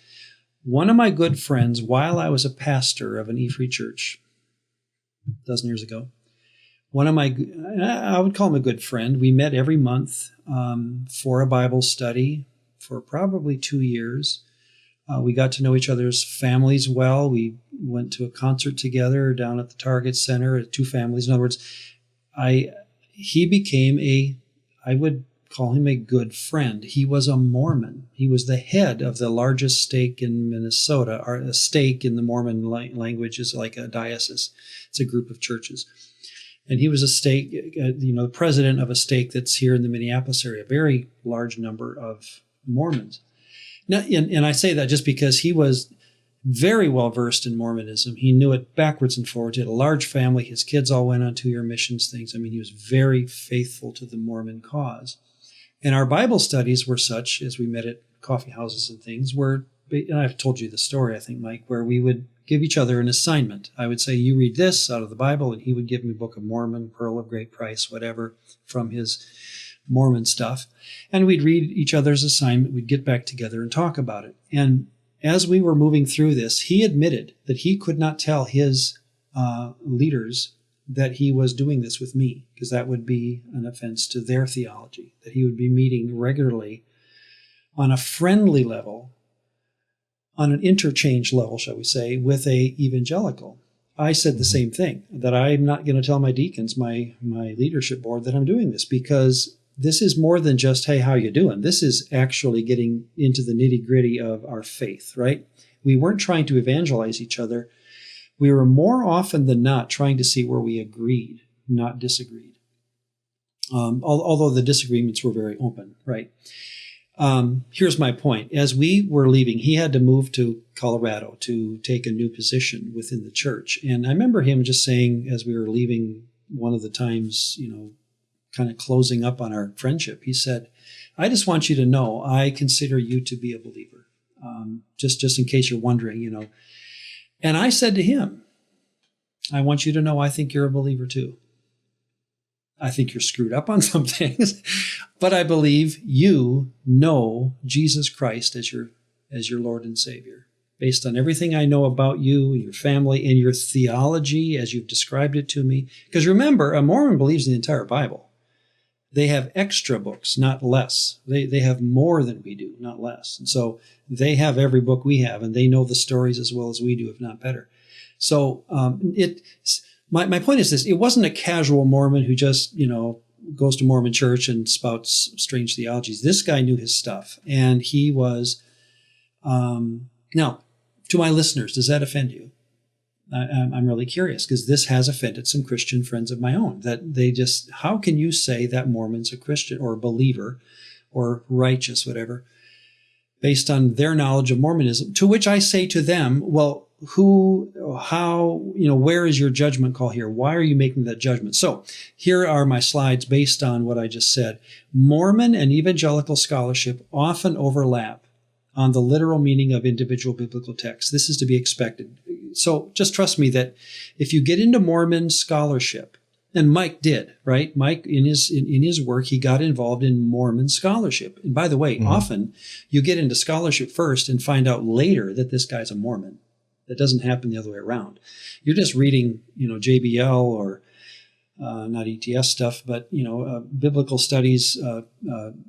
One of my good friends, while I was a pastor of an E-Free church a dozen years ago, I would call him a good friend. We met every month for a Bible study for probably 2 years. We got to know each other's families well. We went to a concert together down at the Target Center, 2 families. In other words, he became I would call him a good friend. He was a Mormon. He was the head of the largest stake in Minnesota. A stake in the Mormon language is like a diocese. It's a group of churches. And he was a stake, the president of a stake that's here in the Minneapolis area, a very large number of Mormons. Now, and I say that just because he was very well versed in Mormonism. He knew it backwards and forwards. He had a large family. His kids all went on 2-year missions things. I mean, he was very faithful to the Mormon cause. And our Bible studies were such, as we met at coffee houses and things, and I've told you the story, I think, Mike, where we would give each other an assignment. I would say, you read this out of the Bible, and he would give me Book of Mormon, Pearl of Great Price, whatever, from his Mormon stuff. And we'd read each other's assignment. We'd get back together and talk about it. And as we were moving through this, he admitted that he could not tell his leaders that he was doing this with me, because that would be an offense to their theology, that he would be meeting regularly on a friendly level, on an interchange level, shall we say, with a evangelical. I said the same thing, that I'm not going to tell my deacons, my leadership board, that I'm doing this, because this is more than just, hey, how you doing? This is actually getting into the nitty-gritty of our faith, right? We weren't trying to evangelize each other. We were more often than not trying to see where we agreed, not disagreed. Although the disagreements were very open, right? Here's my point. As we were leaving, he had to move to Colorado to take a new position within the church. And I remember him just saying, as we were leaving one of the times, kind of closing up on our friendship, he said, I just want you to know, I consider you to be a believer. Just in case you're wondering, And I said to him, I want you to know, I think you're a believer too. I think you're screwed up on some things, but I believe you know Jesus Christ as your Lord and Savior, based on everything I know about you and your family and your theology as you've described it to me. Because remember, a Mormon believes in the entire Bible. They have extra books, not less. They have more than we do, not less. And so they have every book we have, and they know the stories as well as we do, if not better. So my point is this. It wasn't a casual Mormon who just, goes to Mormon church and spouts strange theologies. This guy knew his stuff, and he was... Now, to my listeners, does that offend you? I'm really curious, because this has offended some Christian friends of my own, that they just, how can you say that Mormon's a Christian or a believer or righteous, whatever, based on their knowledge of Mormonism? To which I say to them, well, where is your judgment call here? Why are you making that judgment? So here are my slides based on what I just said. Mormon and evangelical scholarship often overlap on the literal meaning of individual biblical texts. This is to be expected. So just trust me that if you get into Mormon scholarship, and Mike did, right? Mike, in his work, he got involved in Mormon scholarship. And by the way, often you get into scholarship first and find out later that this guy's a Mormon. That doesn't happen the other way around. You're just reading, JBL or not ETS stuff, but, biblical studies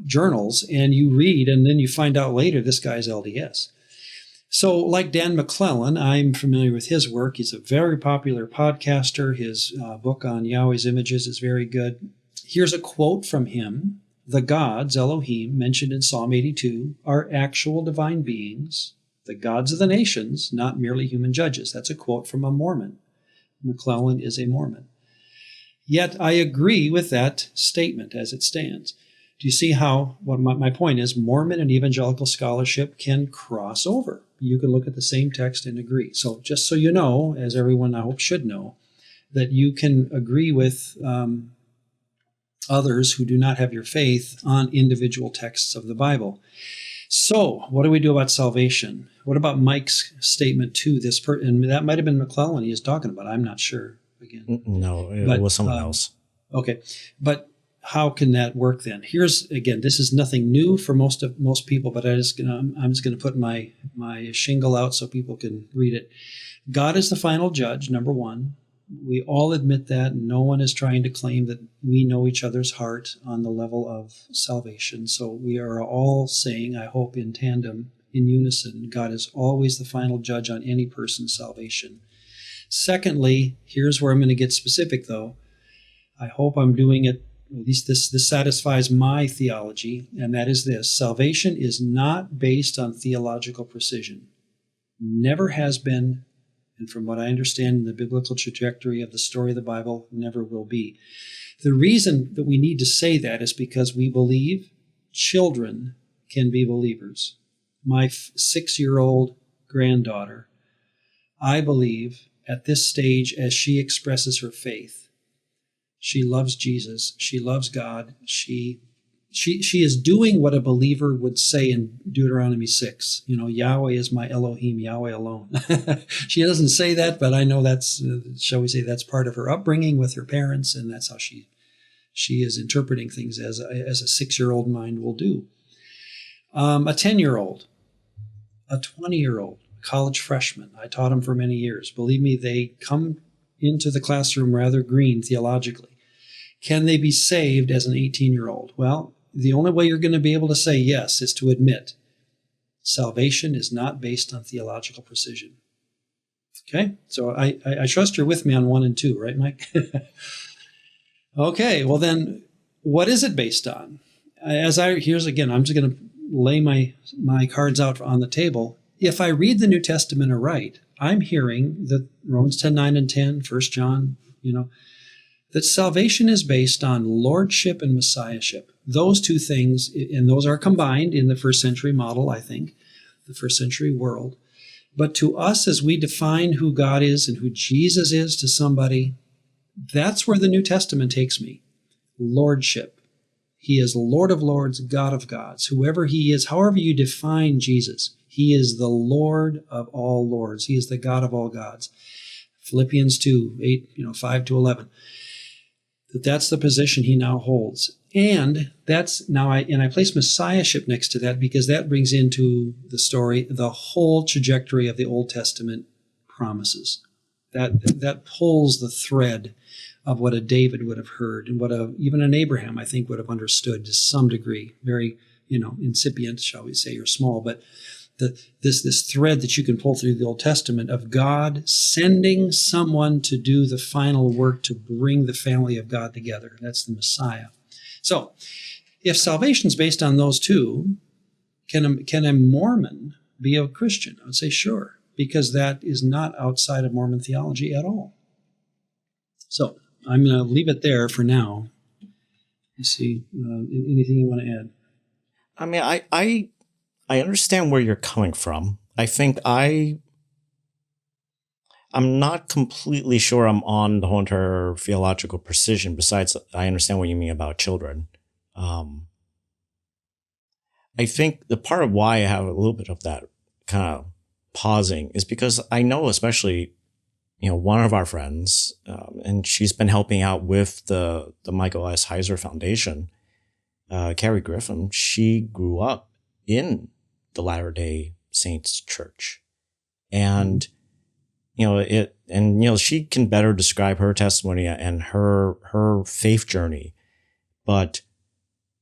journals, and you read, and then you find out later this guy's LDS. So like Dan McClellan, I'm familiar with his work. He's a very popular podcaster. His book on Yahweh's images is very good. Here's a quote from him. The gods, Elohim, mentioned in Psalm 82, are actual divine beings, the gods of the nations, not merely human judges. That's a quote from a Mormon. McClellan is a Mormon. Yet I agree with that statement as it stands. Do you see how, what my point is, Mormon and evangelical scholarship can cross over? You can look at the same text and agree. So just so you know, as everyone I hope should know, that you can agree with others who do not have your faith on individual texts of the Bible. So, what do we do about salvation? What about Mike's statement to this person? And that might have been McClellan he is talking about. I'm not sure. Again, No, it was someone else. Okay, but how can that work then? Here's again, this is nothing new for most people, but I'm just gonna put my shingle out so people can read it. God is the final judge. Number one. We all admit that. No one is trying to claim that we know each other's heart on the level of salvation. So we are all saying, I hope in tandem, in unison, God is always the final judge on any person's salvation. Secondly, here's where I'm going to get specific, though. I hope I'm doing it, at least this satisfies my theology, and that is this. Salvation is not based on theological precision. Never has been. And from what I understand in the biblical trajectory of the story of the Bible, never will be. The reason that we need to say that is because we believe children can be believers. My 6-year-old granddaughter, I believe at this stage as she expresses her faith, she loves Jesus, she loves God, she is doing what a believer would say in Deuteronomy 6. Yahweh is my Elohim, Yahweh alone. She doesn't say that, but I know that's, shall we say, that's part of her upbringing with her parents, and that's how she is interpreting things as a 6-year-old mind will do. A 10-year-old, a 20-year-old, college freshman. I taught them for many years. Believe me, they come into the classroom rather green theologically. Can they be saved as an 18-year-old? Well, the only way you're going to be able to say yes is to admit salvation is not based on theological precision. Okay? So I trust you're with me on 1 and 2, right, Mike? Okay, well then, what is it based on? Here's again, I'm just going to lay my cards out on the table. If I read the New Testament aright, I'm hearing that Romans 10:9 and 10, 1 John, that salvation is based on lordship and messiahship. Those two things, and those are combined in the first century model, I think, the first century world. But to us, as we define who God is and who Jesus is to somebody, that's where the New Testament takes me. Lordship. He is Lord of lords, God of gods. Whoever he is, however you define Jesus, he is the Lord of all lords. He is the God of all gods. Philippians 2, 5 to 11. That's the position he now holds. And that's now I place messiahship next to that because that brings into the story the whole trajectory of the Old Testament promises. That pulls the thread of what a David would have heard and what even an Abraham, I think, would have understood to some degree. Very, incipient, shall we say, or small, but this thread that you can pull through the Old Testament of God sending someone to do the final work to bring the family of God together. That's the Messiah. So, if salvation is based on those two, can a Mormon be a Christian? I would say sure, because that is not outside of Mormon theology at all. So, I'm going to leave it there for now. Let's see, anything you want to add? I mean, I understand where you're coming from. I think I'm not completely sure I'm on the whole entire theological precision. Besides, I understand what you mean about children. I think the part of why I have a little bit of that kind of pausing is because I know, especially, one of our friends, and she's been helping out with the Michael S. Heiser Foundation, Carrie Griffin. She grew up in the Latter-day Saints church. And, she can better describe her testimony and her faith journey. But,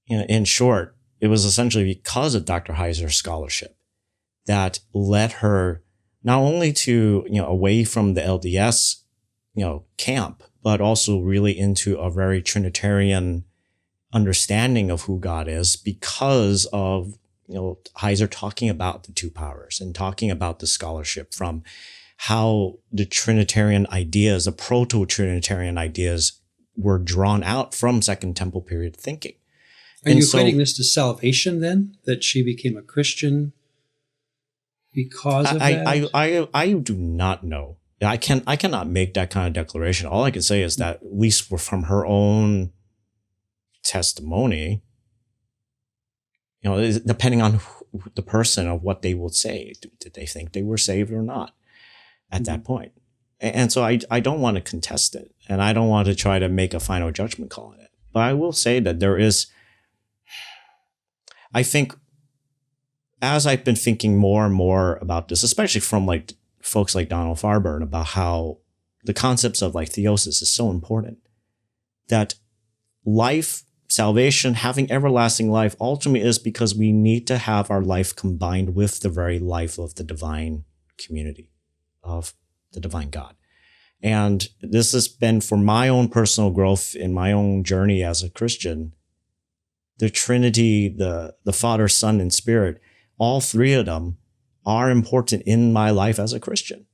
in short, it was essentially because of Dr. Heiser's scholarship that led her not only to, away from the LDS, camp, but also really into a very Trinitarian understanding of who God is because of Heiser talking about the two powers and talking about the scholarship from how the Trinitarian ideas, the proto-Trinitarian ideas were drawn out from Second Temple period thinking. Are you equating this to salvation then? That she became a Christian because of that? I do not know. I cannot make that kind of declaration. All I can say is that at least from her own testimony, depending on the person of what they would say. Did they think they were saved or not at that point? And so I don't want to contest it, and I don't want to try to make a final judgment call on it. But I will say that I think as I've been thinking more and more about this, especially from like folks like Donald Farburn, about how the concepts of like theosis is so important, that life, salvation, having everlasting life ultimately is because we need to have our life combined with the very life of the divine community, of the divine God. And this has been, for my own personal growth in my own journey as a Christian, the Trinity, the Father, Son, and Spirit, all three of them are important in my life as a Christian.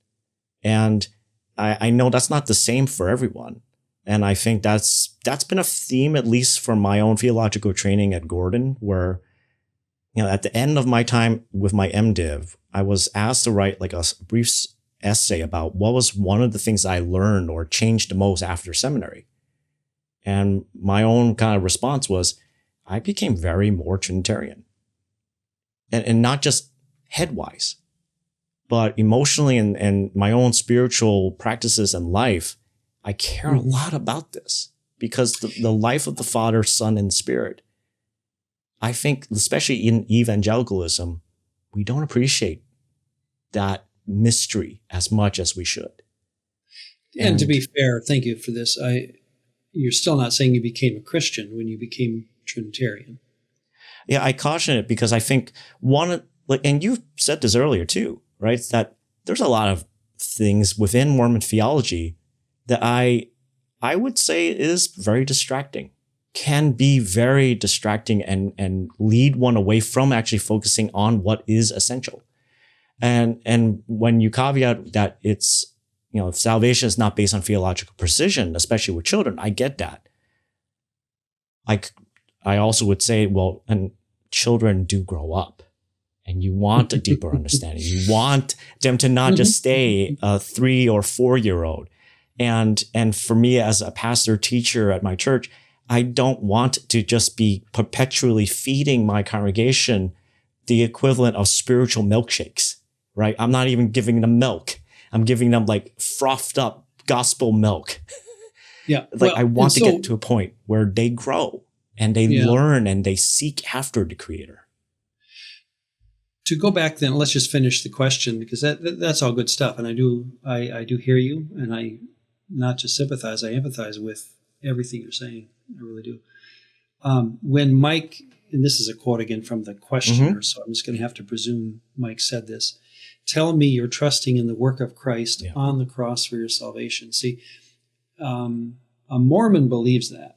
And I know that's not the same for everyone. And I think that's been a theme, at least for my own theological training at Gordon, where, at the end of my time with my MDiv, I was asked to write like a brief essay about what was one of the things I learned or changed the most after seminary. And my own kind of response was, I became very more Trinitarian. And not just headwise, but emotionally and my own spiritual practices and life, I care a lot about this, because the life of the Father, Son, and Spirit, I think, especially in evangelicalism, we don't appreciate that mystery as much as we should. And to be fair, thank you for this. You're still not saying you became a Christian when you became Trinitarian. Yeah, I caution it because I think and you said this earlier too, right? That there's a lot of things within Mormon theology that I would say is very distracting, can be very distracting and lead one away from actually focusing on what is essential. And when you caveat that it's, salvation is not based on theological precision, especially with children, I get that. I also would say, well, and children do grow up, and you want a deeper understanding. You want them to not just stay a 3 or 4 year old. And for me as a pastor teacher at my church, I don't want to just be perpetually feeding my congregation the equivalent of spiritual milkshakes, right? I'm not even giving them milk. I'm giving them like frothed up gospel milk. Yeah. I want to get to a point where they grow and they learn and they seek after the Creator. To go back then, let's just finish the question, because that's all good stuff. And I do hear you, and I not just sympathize, I empathize with everything you're saying. I really do. When Mike, and this is a quote again from the questioner, so I'm just going to have to presume Mike said this, tell me you're trusting in the work of Christ on the cross for your salvation. See, a Mormon believes that,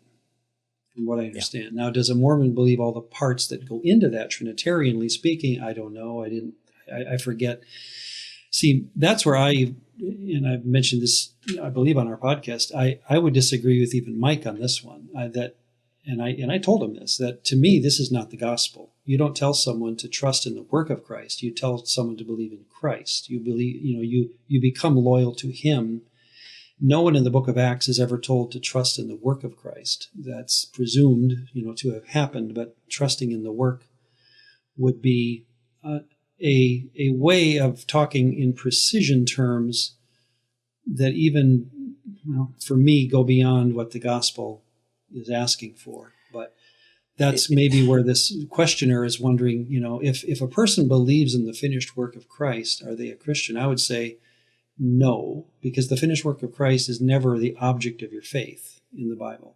from what I understand. Now, does a Mormon believe all the parts that go into that, Trinitarianly speaking? I don't know. I forget. See, that's where and I've mentioned this, I believe, on our podcast, I would disagree with even Mike on this one. I told him this, that to me, this is not the gospel. You don't tell someone to trust in the work of Christ. You tell someone to believe in Christ. You believe, you become loyal to him. No one in the book of Acts is ever told to trust in the work of Christ. That's presumed, to have happened, but trusting in the work would be a way of talking in precision terms that even, for me, go beyond what the gospel is asking for. But that's maybe where this questioner is wondering, if a person believes in the finished work of Christ, are they a Christian? I would say no, because the finished work of Christ is never the object of your faith in the Bible.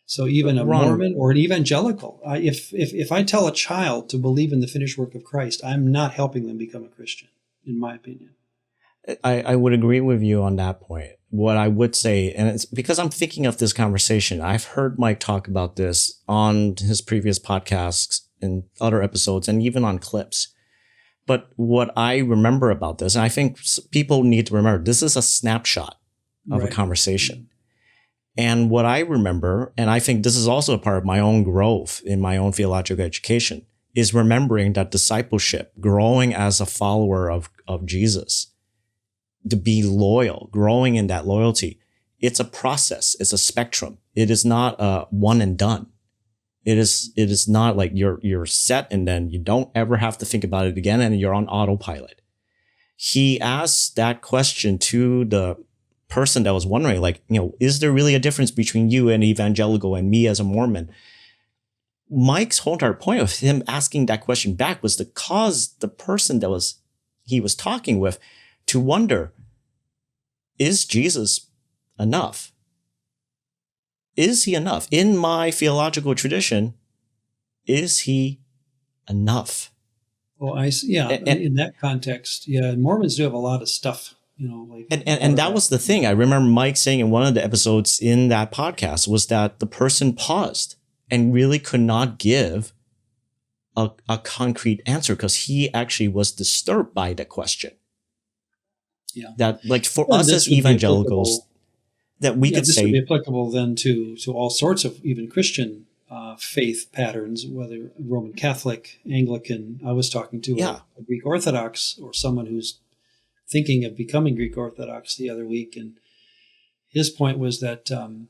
So even a Mormon or an evangelical, if I tell a child to believe in the finished work of Christ, I'm not helping them become a Christian, in my opinion. I would agree with you on that point. What I would say, and it's because I'm thinking of this conversation, I've heard Mike talk about this on his previous podcasts and other episodes and even on clips. But what I remember about this, and I think people need to remember, this is a snapshot of a conversation. And what I remember, and I think this is also a part of my own growth in my own theological education, is remembering that discipleship, growing as a follower of Jesus, to be loyal, growing in that loyalty, it's a process. It's a spectrum. It is not a one and done. It is not like you're set and then you don't ever have to think about it again and you're on autopilot. He asked that question to the person that was wondering, like, is there really a difference between you, an evangelical, and me as a Mormon? Mike's whole entire point of him asking that question back was to cause the person he was talking with to wonder, is Jesus enough? Is he enough? In my theological tradition, is he enough? Well, in that context, Mormons do have a lot of stuff, like. And that was the thing. I remember Mike saying in one of the episodes in that podcast was that the person paused and really could not give a concrete answer because he actually was disturbed by the question. Yeah. That, like, for us as evangelicals, that we could this say would be applicable then to all sorts of even Christian faith patterns, whether Roman Catholic, Anglican. I was talking to a Greek Orthodox or someone who's thinking of becoming Greek Orthodox the other week, and his point was that, you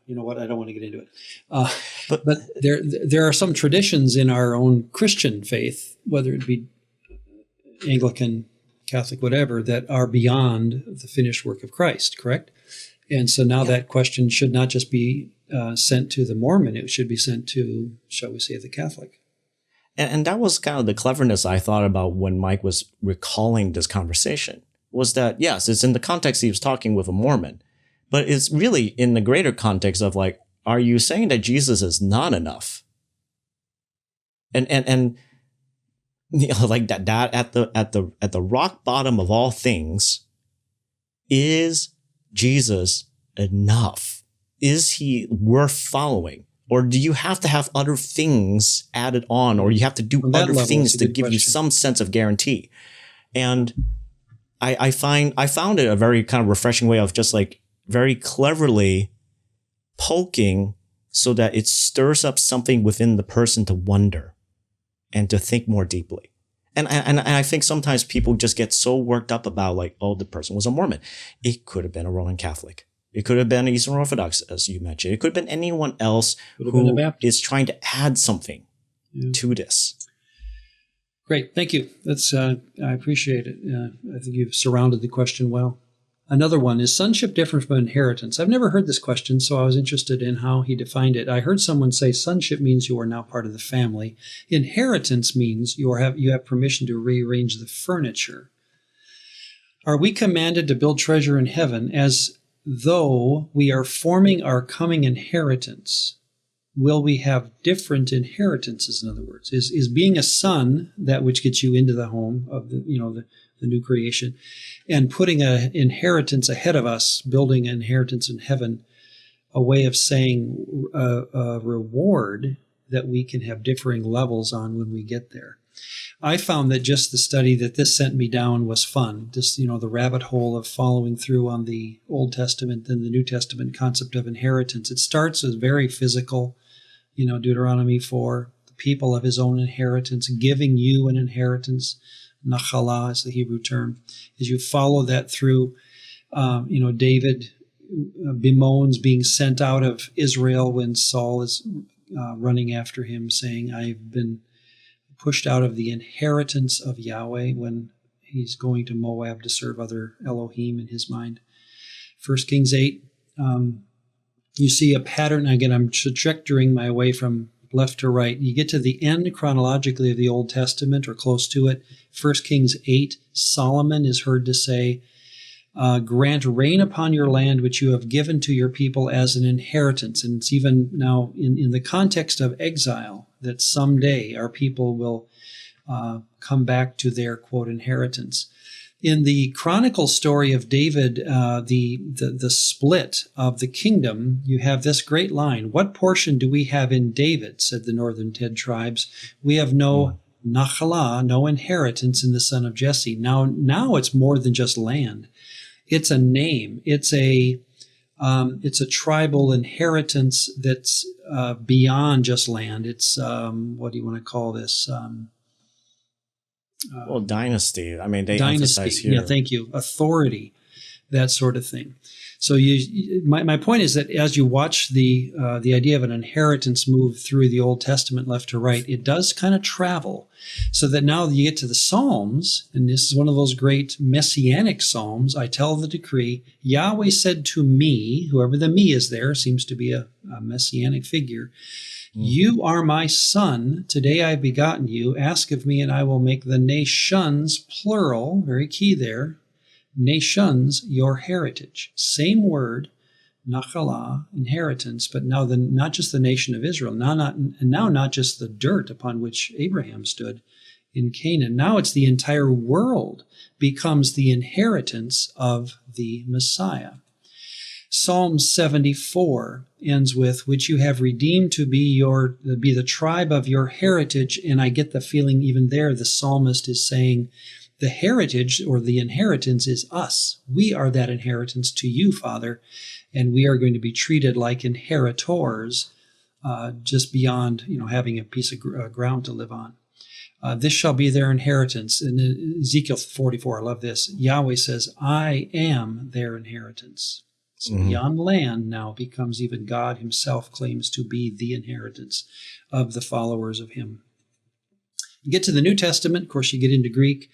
know what? I don't want to get into it. But there are some traditions in our own Christian faith, whether it be Anglican, Catholic, whatever, that are beyond the finished work of Christ, correct? And so now that question should not just be sent to the Mormon, it should be sent to, shall we say, the Catholic. And that was kind of the cleverness I thought about when Mike was recalling this conversation, was that, yes, it's in the context he was talking with a Mormon, but it's really in the greater context of, like, are you saying that Jesus is not enough? And like that at the rock bottom of all things, is Jesus enough? Is he worth following? Or do you have to have other things added on, or you have to do other things to give you some sense of guarantee? And I found it a very kind of refreshing way of just, like, very cleverly poking so that it stirs up something within the person to wonder and to think more deeply. And I think sometimes people just get so worked up about, like, oh, the person was a Mormon. It could have been a Roman Catholic. It could have been Eastern Orthodox, as you mentioned. It could have been anyone else who is trying to add something to this. Great. Thank you. That's I appreciate it. I think you've surrounded the question well. Another one, is sonship different from inheritance? I've never heard this question, so I was interested in how he defined it. I heard someone say sonship means you are now part of the family. Inheritance means you have permission to rearrange the furniture. Are we commanded to build treasure in heaven as though we are forming our coming inheritance? Will we have different inheritances, in other words? Is being a son that which gets you into the home of the new creation, and putting an inheritance ahead of us, building an inheritance in heaven, a way of saying a reward that we can have differing levels on when we get there? I found that just the study that this sent me down was fun. Just, the rabbit hole of following through on the Old Testament and the New Testament concept of inheritance. It starts as very physical, Deuteronomy 4, the people of his own inheritance, giving you an inheritance. Nachala is the Hebrew term. As you follow that through, David bemoans being sent out of Israel when Saul is running after him, saying, I've been pushed out of the inheritance of Yahweh, when he's going to Moab to serve other Elohim in his mind. 1 Kings 8, you see a pattern. Again, I'm trajectorying my way from left to right. You get to the end chronologically of the Old Testament, or close to it. 1 Kings 8, Solomon is heard to say, grant rain upon your land, which you have given to your people as an inheritance. And it's even now in the context of exile that someday our people will come back to their, quote, inheritance. In the chronicle story of David, the split of the kingdom, you have this great line: what portion do we have in David, said the northern 10 tribes. We have no nachala, no inheritance in the son of Jesse. Now it's more than just land. It's a name. It's a tribal inheritance that's beyond just land. It's what do you want to call this? Dynasty. I mean, they dynasty. emphasize here. Yeah, thank you. Authority. that sort of thing. So my point is that as you watch the idea of an inheritance move through the Old Testament left to right, it does kind of travel, so that now you get to the Psalms, and this is one of those great messianic Psalms. I tell the decree, Yahweh said to me, whoever the me is there seems to be a messianic figure. You are my son. Today I've begotten you. Ask of me, and I will make the nations, plural, very key there, nations, your heritage. Same word, nachalah, inheritance, but now not just the nation of Israel, now not just the dirt upon which Abraham stood in Canaan. Now it's the entire world becomes the inheritance of the Messiah. Psalm 74 ends with, which you have redeemed to be the tribe of your heritage. And I get the feeling even there, the psalmist is saying, the heritage or the inheritance is us. We are that inheritance to you, Father, and we are going to be treated like inheritors, just beyond having a piece of ground to live on. This shall be their inheritance. In Ezekiel 44, I love this. Yahweh says, I am their inheritance. So beyond land now becomes even God himself claims to be the inheritance of the followers of him. You get to the New Testament, of course, you get into Greek.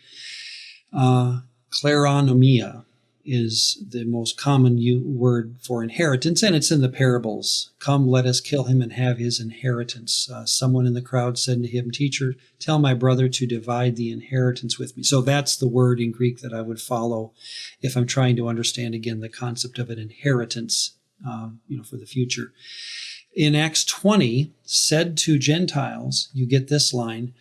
Kleronomia is the most common word for inheritance, and it's in the parables. Come, let us kill him and have his inheritance. Someone in the crowd said to him, Teacher, tell my brother to divide the inheritance with me. So that's the word in Greek that I would follow if I'm trying to understand, again, the concept of an inheritance, for the future. In Acts 20, said to Gentiles, you get this line,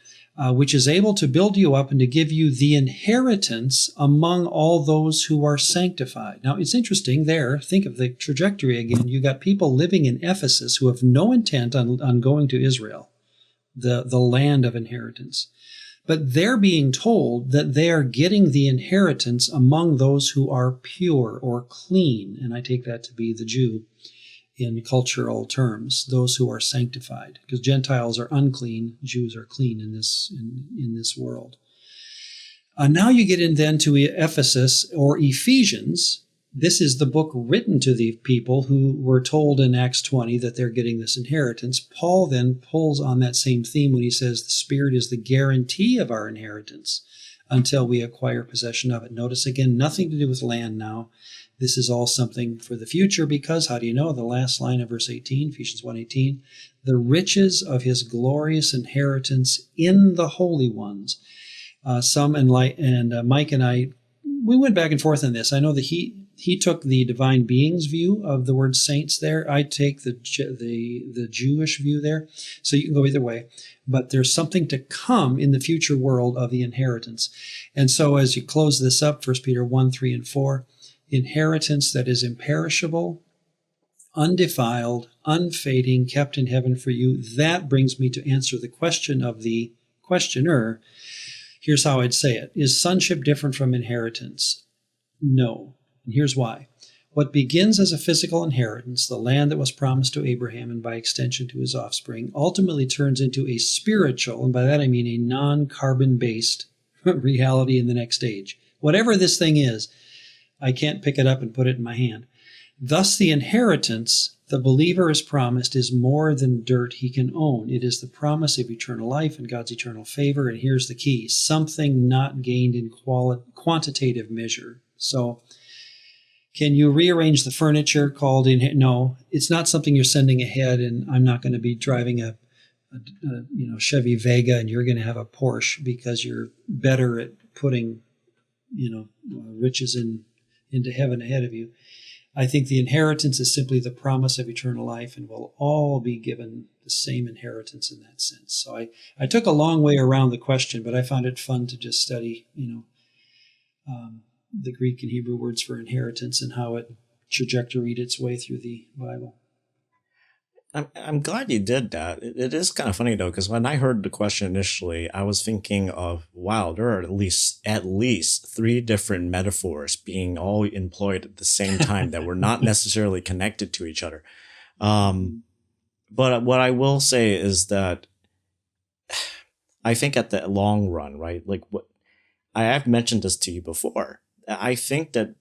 which is able to build you up and to give you the inheritance among all those who are sanctified. Now, it's interesting there. Think of the trajectory again. You got people living in Ephesus who have no intent on going to Israel, the land of inheritance. But they're being told that they are getting the inheritance among those who are pure or clean. And I take that to be the Jew in cultural terms, those who are sanctified, because Gentiles are unclean, Jews are clean in this world. Now you get in then to Ephesus or Ephesians. This is the book written to the people who were told in Acts 20 that they're getting this inheritance. Paul then pulls on that same theme when he says the Spirit is the guarantee of our inheritance until we acquire possession of it. Notice again, nothing to do with land now. This is all something for the future because, how do you know? The last line of verse 18, Ephesians 1:18, the riches of his glorious inheritance in the holy ones. Mike and I, we went back and forth on this. I know that he took the divine beings view of the word saints there. I take the Jewish view there. So you can go either way. But there's something to come in the future world of the inheritance. And so as you close this up, 1 Peter 1, 3, and 4, inheritance that is imperishable, undefiled, unfading, kept in heaven for you. That brings me to answer the question of the questioner. Here's how I'd say it. Is sonship different from inheritance? No. And here's why. What begins as a physical inheritance, the land that was promised to Abraham and by extension to his offspring, ultimately turns into a spiritual, and by that I mean a non-carbon-based reality in the next age. Whatever this thing is, I can't pick it up and put it in my hand. Thus, the inheritance the believer is promised is more than dirt he can own. It is the promise of eternal life and God's eternal favor. And here's the key, something not gained in quantitative measure. So, can you rearrange the furniture called in? No, it's not something you're sending ahead, and I'm not going to be driving a Chevy Vega and you're going to have a Porsche because you're better at putting, riches into heaven ahead of you. I think the inheritance is simply the promise of eternal life, and we'll all be given the same inheritance in that sense. So I took a long way around the question, but I found it fun to just study, the Greek and Hebrew words for inheritance and how it trajectoried its way through the Bible. I'm glad you did that. It is kind of funny though, because when I heard the question initially, I was thinking of, wow, there are at least 3 different metaphors being all employed at the same time that were not necessarily connected to each other. But what I will say is that I think at the long run, right? Like I've mentioned this to you before. I think that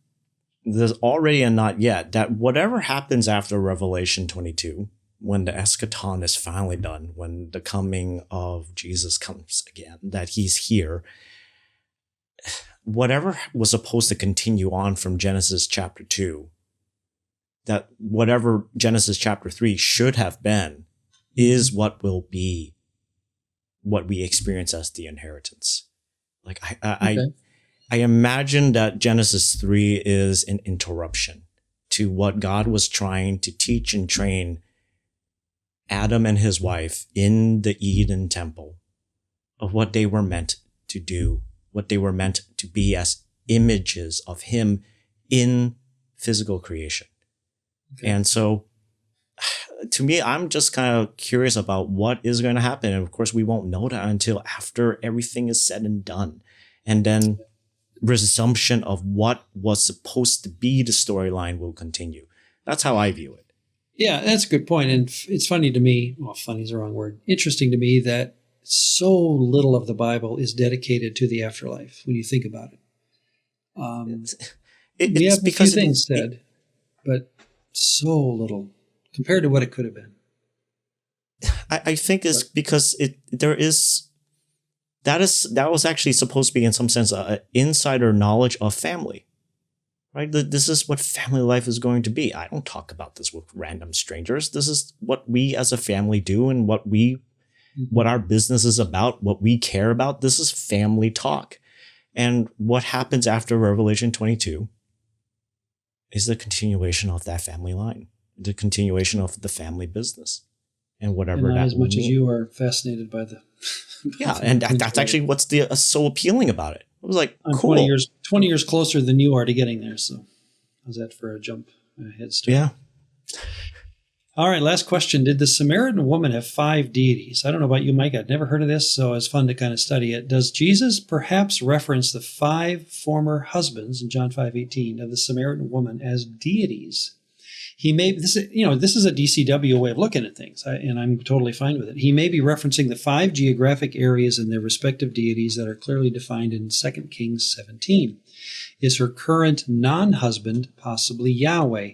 there's already a not yet, that whatever happens after Revelation 22, when the eschaton is finally done, when the coming of Jesus comes again, that he's here, whatever was supposed to continue on from Genesis chapter 2, that whatever Genesis chapter 3 should have been, is what will be what we experience as the inheritance. Like I imagine that Genesis 3 is an interruption to what God was trying to teach and train Adam and his wife in the Eden temple of what they were meant to do, what they were meant to be as images of him in physical creation. Okay. And so to me, I'm just kind of curious about what is going to happen. And of course, we won't know that until after everything is said and done. And then resumption of what was supposed to be the storyline will continue. That's how I view it. Yeah, that's a good point. And it's funny to me, well, funny is the wrong word, interesting to me that so little of the Bible is dedicated to the afterlife when you think about it. We have a few things said, but so little compared to what it could have been. I think it's because that was actually supposed to be in some sense an insider knowledge of family. Right? This is what family life is going to be. I don't talk about this with random strangers. This is what we as a family do and what our business is about, what we care about. This is family talk. And what happens after Revelation 22 is the continuation of that family line, the continuation of the family business and whatever that as much as you are fascinated by the... Yeah, and that's actually what's so appealing about it. It was like, I'm cool. 20 years closer than you are to getting there. So how's that for a jump, a head start? Yeah. All right, last question. Did the Samaritan woman have 5 deities? I don't know about you, Mike. I'd never heard of this, so it's fun to kind of study it. Does Jesus perhaps reference the 5 former husbands in John 5:18 of the Samaritan woman as deities? He may, this is a DCW way of looking at things, and I'm totally fine with it. He may be referencing the 5 geographic areas and their respective deities that are clearly defined in 2 Kings 17. Is her current non-husband possibly Yahweh?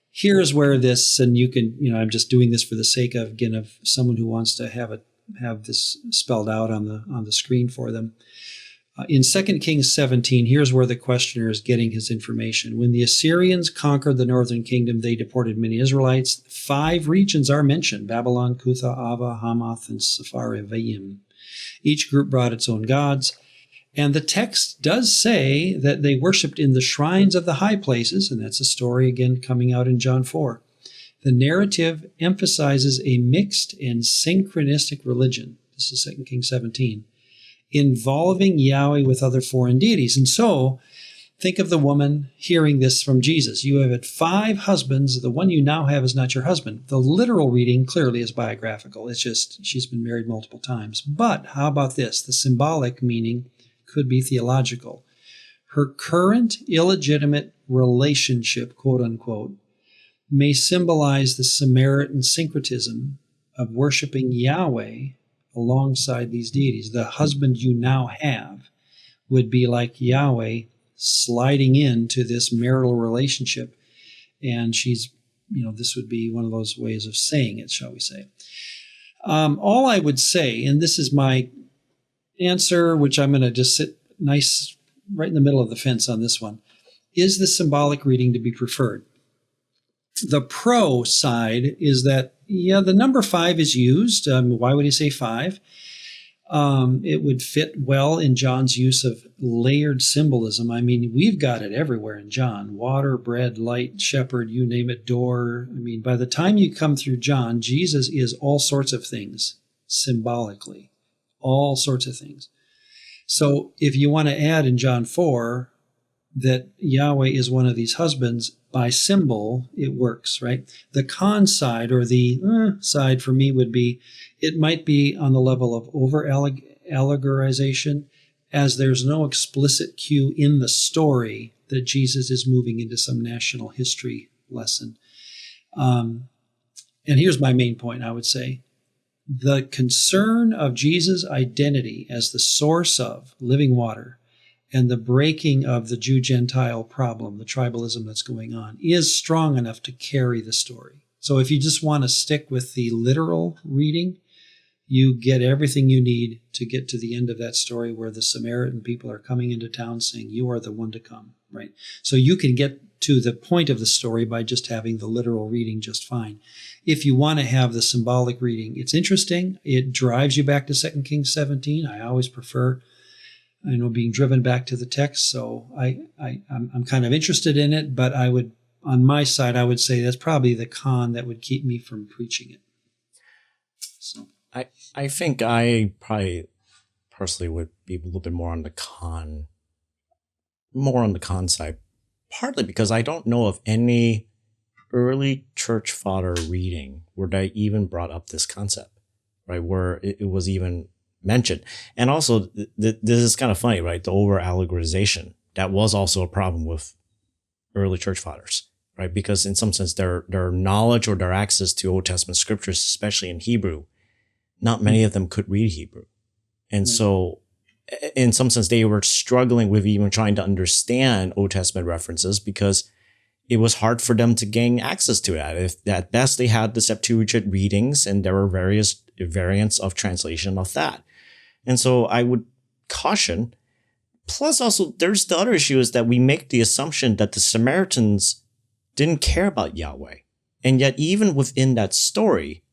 Here's where this, and you can, I'm just doing this for the sake of, again, of someone who wants to have this spelled out on the screen for them. In 2 Kings 17, here's where the questioner is getting his information. When the Assyrians conquered the northern kingdom, they deported many Israelites. 5 regions are mentioned: Babylon, Cutha, Ava, Hamath, and Sepharvaim. Each group brought its own gods. And the text does say that they worshipped in the shrines of the high places, and that's a story, again, coming out in John 4. The narrative emphasizes a mixed and synchronistic religion. This is 2 Kings 17. Involving Yahweh with other foreign deities. And so, think of the woman hearing this from Jesus. You have had 5 husbands. The one you now have is not your husband. The literal reading clearly is biographical. It's just she's been married multiple times. But how about this? The symbolic meaning could be theological. Her current illegitimate relationship, quote unquote, may symbolize the Samaritan syncretism of worshiping Yahweh alongside these deities. The husband you now have would be like Yahweh sliding into this marital relationship. And she's, this would be one of those ways of saying it, shall we say. All I would say, and this is my answer, which I'm going to just sit nice right in the middle of the fence on this one, is the symbolic reading to be preferred. The pro side is that, the number 5 is used. Why would he say 5? It would fit well in John's use of layered symbolism. I mean, we've got it everywhere in John. Water, bread, light, shepherd, you name it, door. I mean, by the time you come through John, Jesus is all sorts of things symbolically. All sorts of things. So if you want to add in John 4 that Yahweh is one of these husbands, by symbol, it works, right? The con side, or the side for me, would be, it might be on the level of over-allegorization, as there's no explicit cue in the story that Jesus is moving into some national history lesson. And here's my main point, I would say. The concern of Jesus' identity as the source of living water and the breaking of the Jew-Gentile problem, the tribalism that's going on, is strong enough to carry the story. So if you just want to stick with the literal reading, you get everything you need to get to the end of that story where the Samaritan people are coming into town saying, you are the one to come, right? So you can get to the point of the story by just having the literal reading just fine. If you want to have the symbolic reading, it's interesting. It drives you back to 2 Kings 17. I always prefer, being driven back to the text. So I'm kind of interested in it, but on my side, I would say that's probably the con that would keep me from preaching it. So I think I probably personally would be a little bit more on the con side, partly because I don't know of any early church father reading where they even brought up this concept, right? Where it was even mentioned. And also, this is kind of funny, right? The over allegorization, that was also a problem with early church fathers, right? Because in some sense, their knowledge or their access to Old Testament scriptures, especially in Hebrew, not many of them could read Hebrew. And so in some sense, they were struggling with even trying to understand Old Testament references because it was hard for them to gain access to that. If at best they had the Septuagint readings, and there were various variants of translation of that. And so I would caution. Plus also, there's the other issue is that we make the assumption that the Samaritans didn't care about Yahweh. And yet even within that story,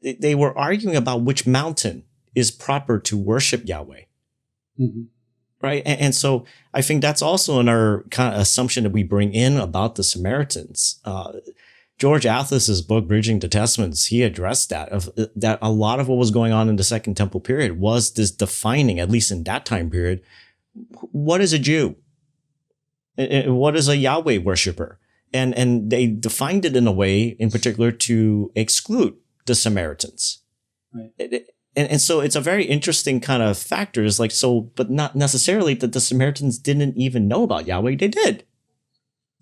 they were arguing about which mountain is proper to worship Yahweh. Mm-hmm. Right. And so I think that's also another kind of assumption that we bring in about the Samaritans. George Atlas's book, Bridging the Testaments, he addressed that a lot of what was going on in the Second Temple period was this defining, at least in that time period, what is a Jew? What is a Yahweh worshiper? And they defined it in a way in particular to exclude the Samaritans. Right. And so it's a very interesting kind of factor. It's like, so, but not necessarily that the Samaritans didn't even know about Yahweh. They did.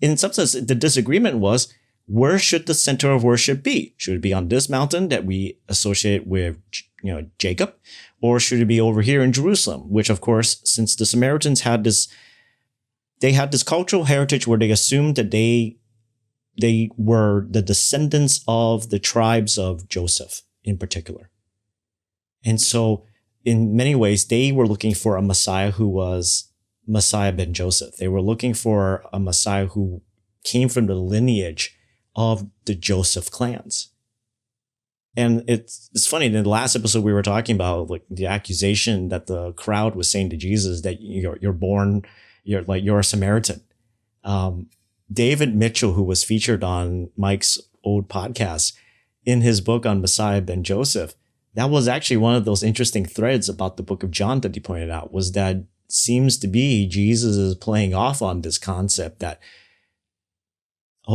In some sense, the disagreement was, where should the center of worship be? Should it be on this mountain that we associate with, Jacob? Or should it be over here in Jerusalem? Which, of course, since the Samaritans had this cultural heritage where they assumed that they were the descendants of the tribes of Joseph in particular. And so in many ways, they were looking for a Messiah who was Messiah ben Joseph. They were looking for a Messiah who came from the lineage of the Joseph clans. And it's funny, in the last episode we were talking about like the accusation that the crowd was saying to Jesus that you're a Samaritan. David Mitchell, who was featured on Mike's old podcast, in his book on Messiah ben Joseph, that was actually one of those interesting threads about the book of John that he pointed out, was that seems to be Jesus is playing off on this concept that,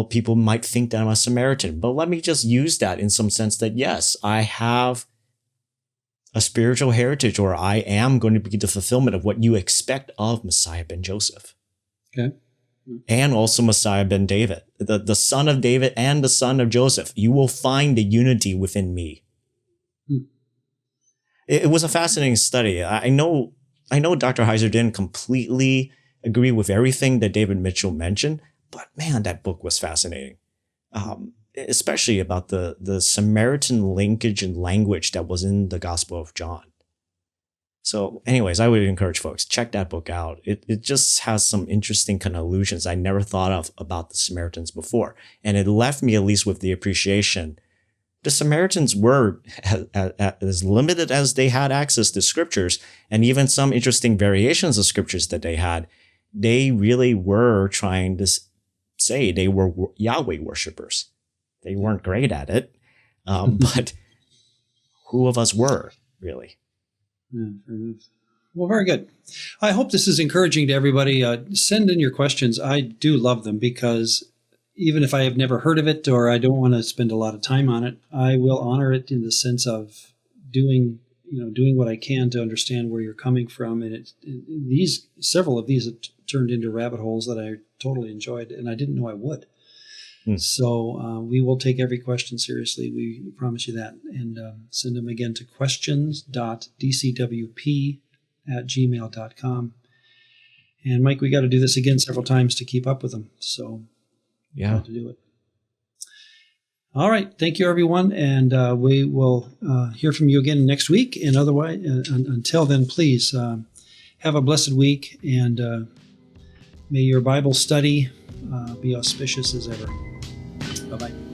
people might think that I'm a Samaritan. But let me just use that in some sense that, yes, I have a spiritual heritage, or I am going to be the fulfillment of what you expect of Messiah ben Joseph. Okay. And also Messiah ben David, the son of David and the son of Joseph. You will find the unity within me. It was a fascinating study. I know Dr. Heiser didn't completely agree with everything that David Mitchell mentioned, but man, that book was fascinating. Especially about the Samaritan linkage and language that was in the Gospel of John. So anyways, I would encourage folks, check that book out. It just has some interesting kind of allusions I never thought of about the Samaritans before. And it left me at least with the appreciation. The Samaritans were, as limited as they had access to scriptures, and even some interesting variations of scriptures that they had, they really were trying to say they were Yahweh worshipers. They weren't great at it, but who of us were, really? Yeah, fair enough. Well, very good. I hope this is encouraging to everybody. Send in your questions. I do love them because even if I have never heard of it or I don't want to spend a lot of time on it, I will honor it in the sense of doing what I can to understand where you're coming from. And several of these have turned into rabbit holes that I totally enjoyed, and I didn't know I would. So we will take every question seriously. We promise you that. And send them again to questions.dcwp@gmail.com. And Mike, we got to do this again several times to keep up with them. So yeah, to do it. All right. Thank you, everyone. And we will hear from you again next week. And otherwise, until then, please have a blessed week. And may your Bible study be auspicious as ever. Bye-bye.